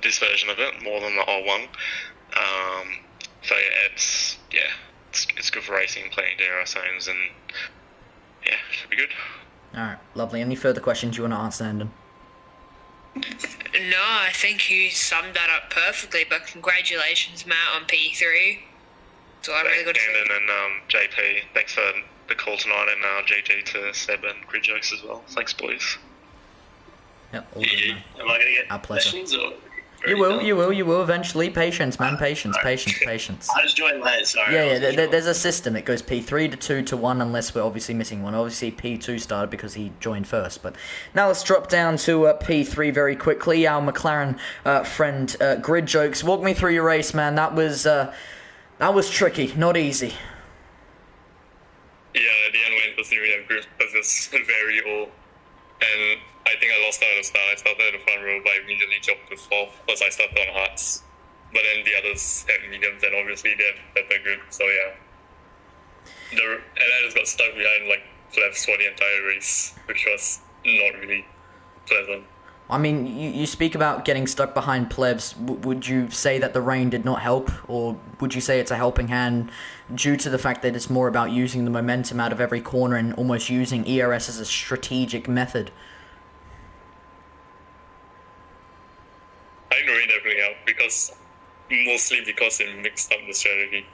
this version of it more than the old one. So yeah, it's good for racing, playing dare zones, and yeah, should be good. All right, lovely. Any further questions you want to ask, Zandon? No, I think you summed that up perfectly, but congratulations, Matt, on P3. So I'm really good. And JP, thanks for the call tonight, and GG to Seb and Grid Jokes as well. Thanks, boys. Yep, all good, man. Am I going to get Our pleasure. questions? Or You will eventually. Patience, man. Patience. I just joined late, sorry. Yeah, there's a system. It goes P3 to 2 to 1 unless we're obviously missing one. Obviously, P2 started because he joined first. But now let's drop down to P3 very quickly. Our McLaren friend, Grid Jokes. Walk me through your race, man. That was tricky, not easy. Yeah, at the end when it was really a group was just very old, and I think I lost out at the start. I started at the front row, but I immediately jumped to 4th because I started on hards. But then the others had mediums, and obviously they had better grip. So yeah, and I just got stuck behind like plebs for the entire race, which was not really pleasant. I mean, you speak about getting stuck behind plebs. Would you say that the rain did not help, or would you say it's a helping hand due to the fact that it's more about using the momentum out of every corner and almost using ERS as a strategic method? I think the rain definitely helped, mostly because it mixed up the strategy.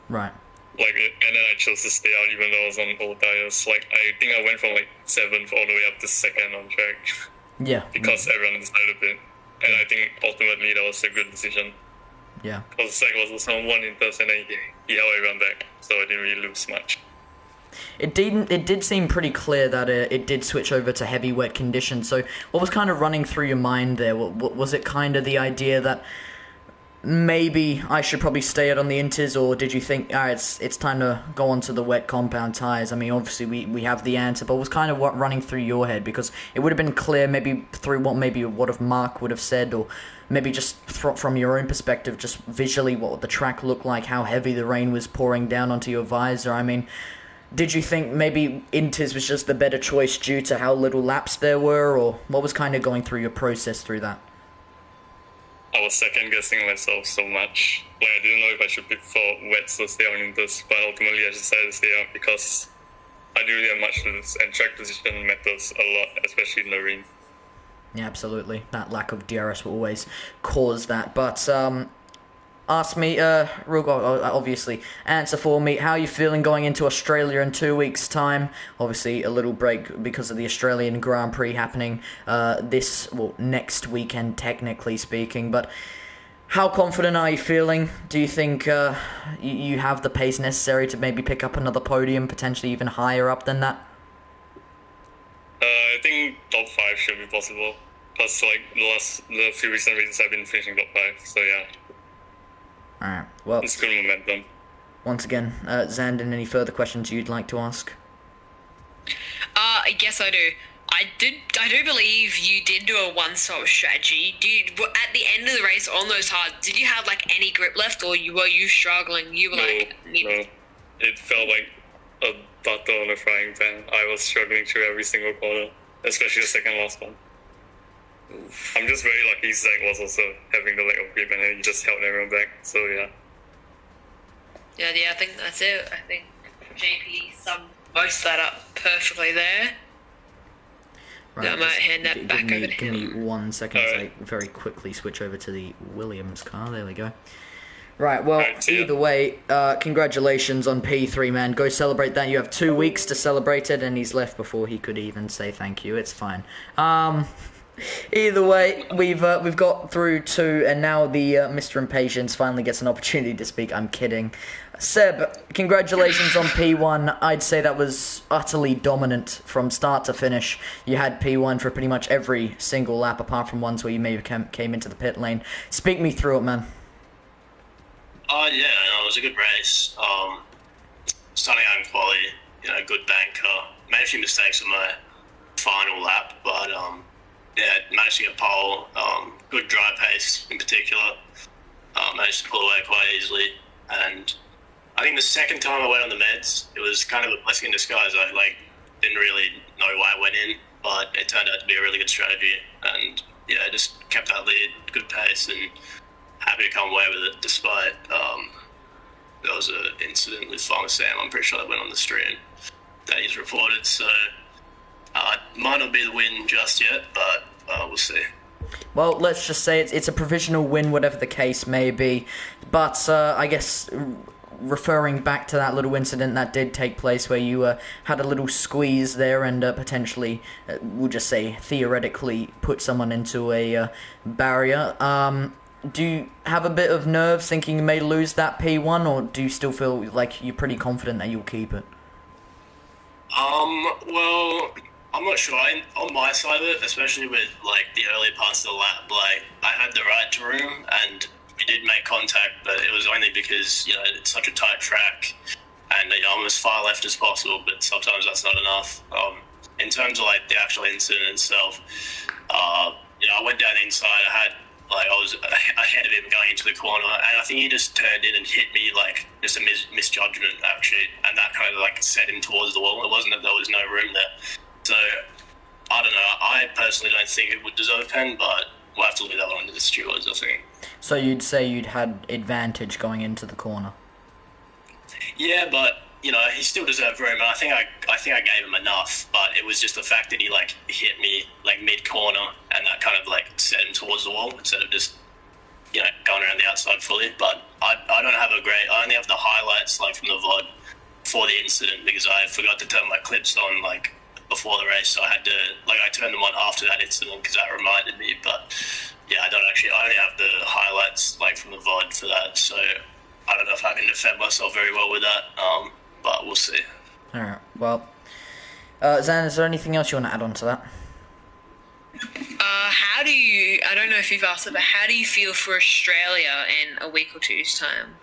Right. And then I chose to stay out even though I was on old tires. I think I went from 7th all the way up to 2nd on track. Yeah. Because everyone decided it. And I think ultimately that was a good decision. Yeah. Because the second was also 1 in person and he held everyone back, so I didn't really lose much. It did seem pretty clear that it did switch over to heavy wet conditions. So what was kind of running through your mind there? Was it kind of the idea that maybe I should probably stay out on the inters, or did you think, it's time to go on to the wet compound tyres? I mean, obviously we have the answer, but what was kind of what running through your head? Because it would have been clear maybe through what Mark would have said, or maybe just from your own perspective, just visually what the track looked like, how heavy the rain was pouring down onto your visor. I mean, did you think maybe inters was just the better choice due to how little laps there were, or what was kind of going through your process through that? I was second-guessing myself so much. I didn't know if I should pick for wets or stay on inters, but ultimately I decided to stay out because I do really have much to this, and track position matters a lot, especially in the ring. Yeah, absolutely. That lack of DRS will always cause that. But ask me, Rugo, obviously, answer for me. How are you feeling going into Australia in 2 weeks' time? Obviously, a little break because of the Australian Grand Prix happening next weekend, technically speaking. But how confident are you feeling? Do you think you have the pace necessary to maybe pick up another podium, potentially even higher up than that? I think top 5 should be possible. Plus, like, the few recent races I've been finishing top 5, so yeah. Alright, well, it's good momentum. Once again, Zandon, any further questions you'd like to ask? Yes, I do. I do believe you did do a one-stop strategy. At the end of the race on those hards, did you have like any grip left, or were you struggling? You were No. It felt like a butter on a frying pan. I was struggling through every single corner, especially the second last one. Oof. I'm just very lucky Zach was also having the lack of grip, and then he just held everyone back. So yeah. Yeah, I think that's it. I think JP summed most of that up perfectly there. Right, I might hand that back over to him. Give me 1 second as I very quickly switch over to the Williams car. There we go. Right, well, either way, congratulations on P3, man. Go celebrate that. You have 2 weeks to celebrate it, and he's left before he could even say thank you. It's fine. Either way, we've got through 2, and now the Mr. Impatience finally gets an opportunity to speak. I'm kidding. Seb, congratulations on P1. I'd say that was utterly dominant from start to finish. You had P1 for pretty much every single lap, apart from ones where you maybe came into the pit lane. Speak me through it, man. Yeah, it was a good race. Starting out in quali, good banker. Made a few mistakes on my final lap, but managed to get pole. Good dry pace in particular. Managed to pull away quite easily, and I think the second time I went on the meds, it was kind of a blessing in disguise. I didn't really know why I went in, but it turned out to be a really good strategy, and I just kept that lead, good pace, and happy to come away with it despite there was an incident with Farmer Sam. I'm pretty sure that went on the stream that he's reported, so might not be the win just yet, but we'll see. Well, let's just say it's a provisional win, whatever the case may be. But I guess referring back to that little incident that did take place where you had a little squeeze there and potentially, we'll just say theoretically, put someone into a barrier. Do you have a bit of nerves thinking you may lose that P1, or do you still feel like you're pretty confident that you'll keep it? Well, I'm not sure. On my side of it, especially with the early parts of the lap, I had the right to room and we did make contact, but it was only because it's such a tight track, and I'm as far left as possible. But sometimes that's not enough. In terms of the actual incident itself, I went down the inside. I was ahead of him going into the corner, and I think he just turned in and hit me just a misjudgment actually, and that kind of set him towards the wall. It wasn't that there was no room there. So, I don't know. I personally don't think it would deserve a pen, but we'll have to leave that one to the stewards, I think. So you'd say you'd had advantage going into the corner? Yeah, but, he still deserved room, and I think I gave him enough, but it was just the fact that he, hit me, mid-corner, and that kind of, set him towards the wall instead of just, going around the outside fully. But I don't have I only have the highlights, from the VOD for the incident, because I forgot to turn my clips on, before the race, so I had to, I turned them on after that incident because that reminded me, but I only have the highlights, from the VOD for that, so I don't know if I can defend myself very well with that, but we'll see. Alright, well, Zan, is there anything else you want to add on to that? I don't know if you've asked it, but how do you feel for Australia in a week or two's time?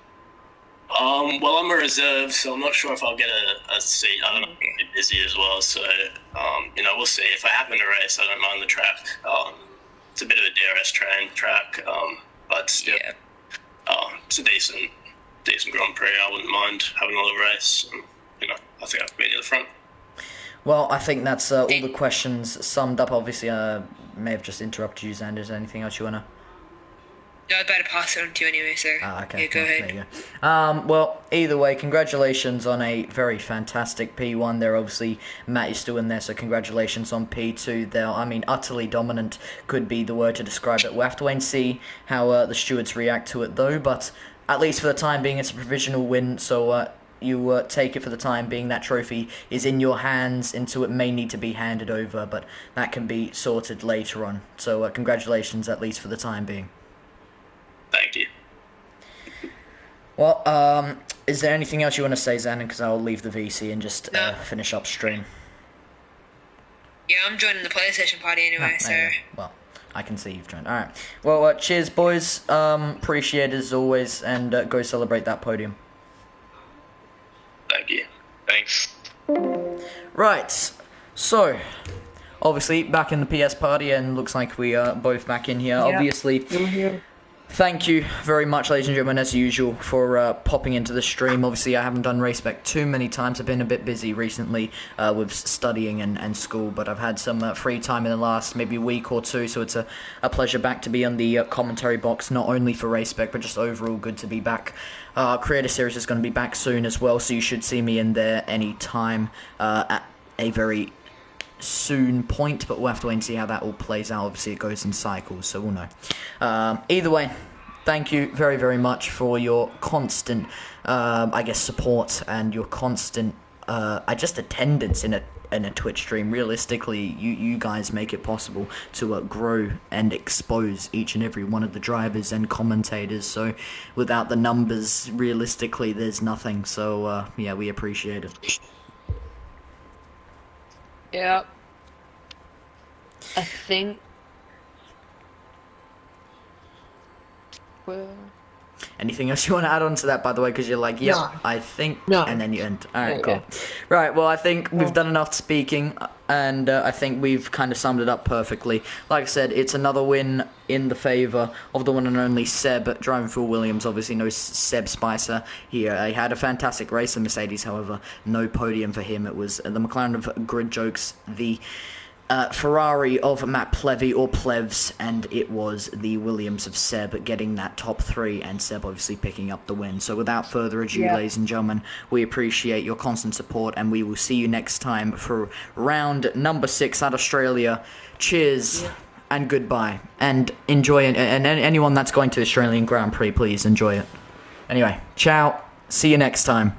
Well, I'm a reserve, so I'm not sure if I'll get a seat. I don't know, I'm a bit busy as well, so, we'll see. If I happen to race, I don't mind the track. It's a bit of a DRS track, but still, it's a decent Grand Prix. I wouldn't mind having a little race. And, I think I can be near the front. Well, I think that's all the questions summed up. Obviously, I may have just interrupted you, Xander. Is there anything else you want to... No, I better pass it on to you anyway, so Okay. yeah, go ahead. There you go. Well, either way, congratulations on a very fantastic P1 there. Obviously, Matt is still in there, so congratulations on P2 there. I mean, utterly dominant could be the word to describe it. We'll have to wait and see how the stewards react to it, though, but at least for the time being, it's a provisional win, so you take it for the time being. That trophy is in your hands until it may need to be handed over, but that can be sorted later on. So congratulations, at least for the time being. Thank you. Well, is there anything else you want to say, Zandon? Because I'll leave the VC and just No. finish up stream. Yeah, I'm joining the PlayStation party anyway, so... There you go. Well, I can see you've joined. Alright. Well, cheers, boys. Appreciate it as always, and go celebrate that podium. Thank you. Thanks. Right. So, obviously, back in the PS party, and looks like we are both back in here. Yeah. Obviously, thank you very much, ladies and gentlemen, as usual, for popping into the stream. Obviously, I haven't done Race Spec too many times. I've been a bit busy recently with studying and school, but I've had some free time in the last maybe week or two, so it's a pleasure back to be on the commentary box, not only for Race Spec, but just overall good to be back. Creator Series is going to be back soon as well, so you should see me in there any time at a very soon point, but we'll have to wait and see how that all plays out. Obviously, it goes in cycles, so we'll know. Either way, thank you very, very much for your constant, support and your constant, just attendance in a Twitch stream. Realistically, you guys make it possible to grow and expose each and every one of the drivers and commentators. So, without the numbers, realistically, there's nothing. So, yeah, we appreciate it. Yeah. I think. Well. Anything else you want to add on to that, by the way? Because you're like, yep, No. I think, No. and then you end. All right, Okay. cool. Right, well, I think we've done enough speaking, and I think we've kind of summed it up perfectly. Like I said, it's another win in the favour of the one and only Seb, driving for Williams. Obviously, no Seb Spicer here. He had a fantastic race in Mercedes, however, no podium for him. It was the McLaren of Grid Jokes, the Ferrari of Matt Plevy, or Plevs, and it was the Williams of Seb getting that top three, and Seb obviously picking up the win. So without further ado, ladies and gentlemen, we appreciate your constant support, and we will see you next time for round number 6 at Australia. Cheers and goodbye, and enjoy it. And anyone that's going to the Australian Grand Prix, please enjoy it. Anyway, ciao. See you next time.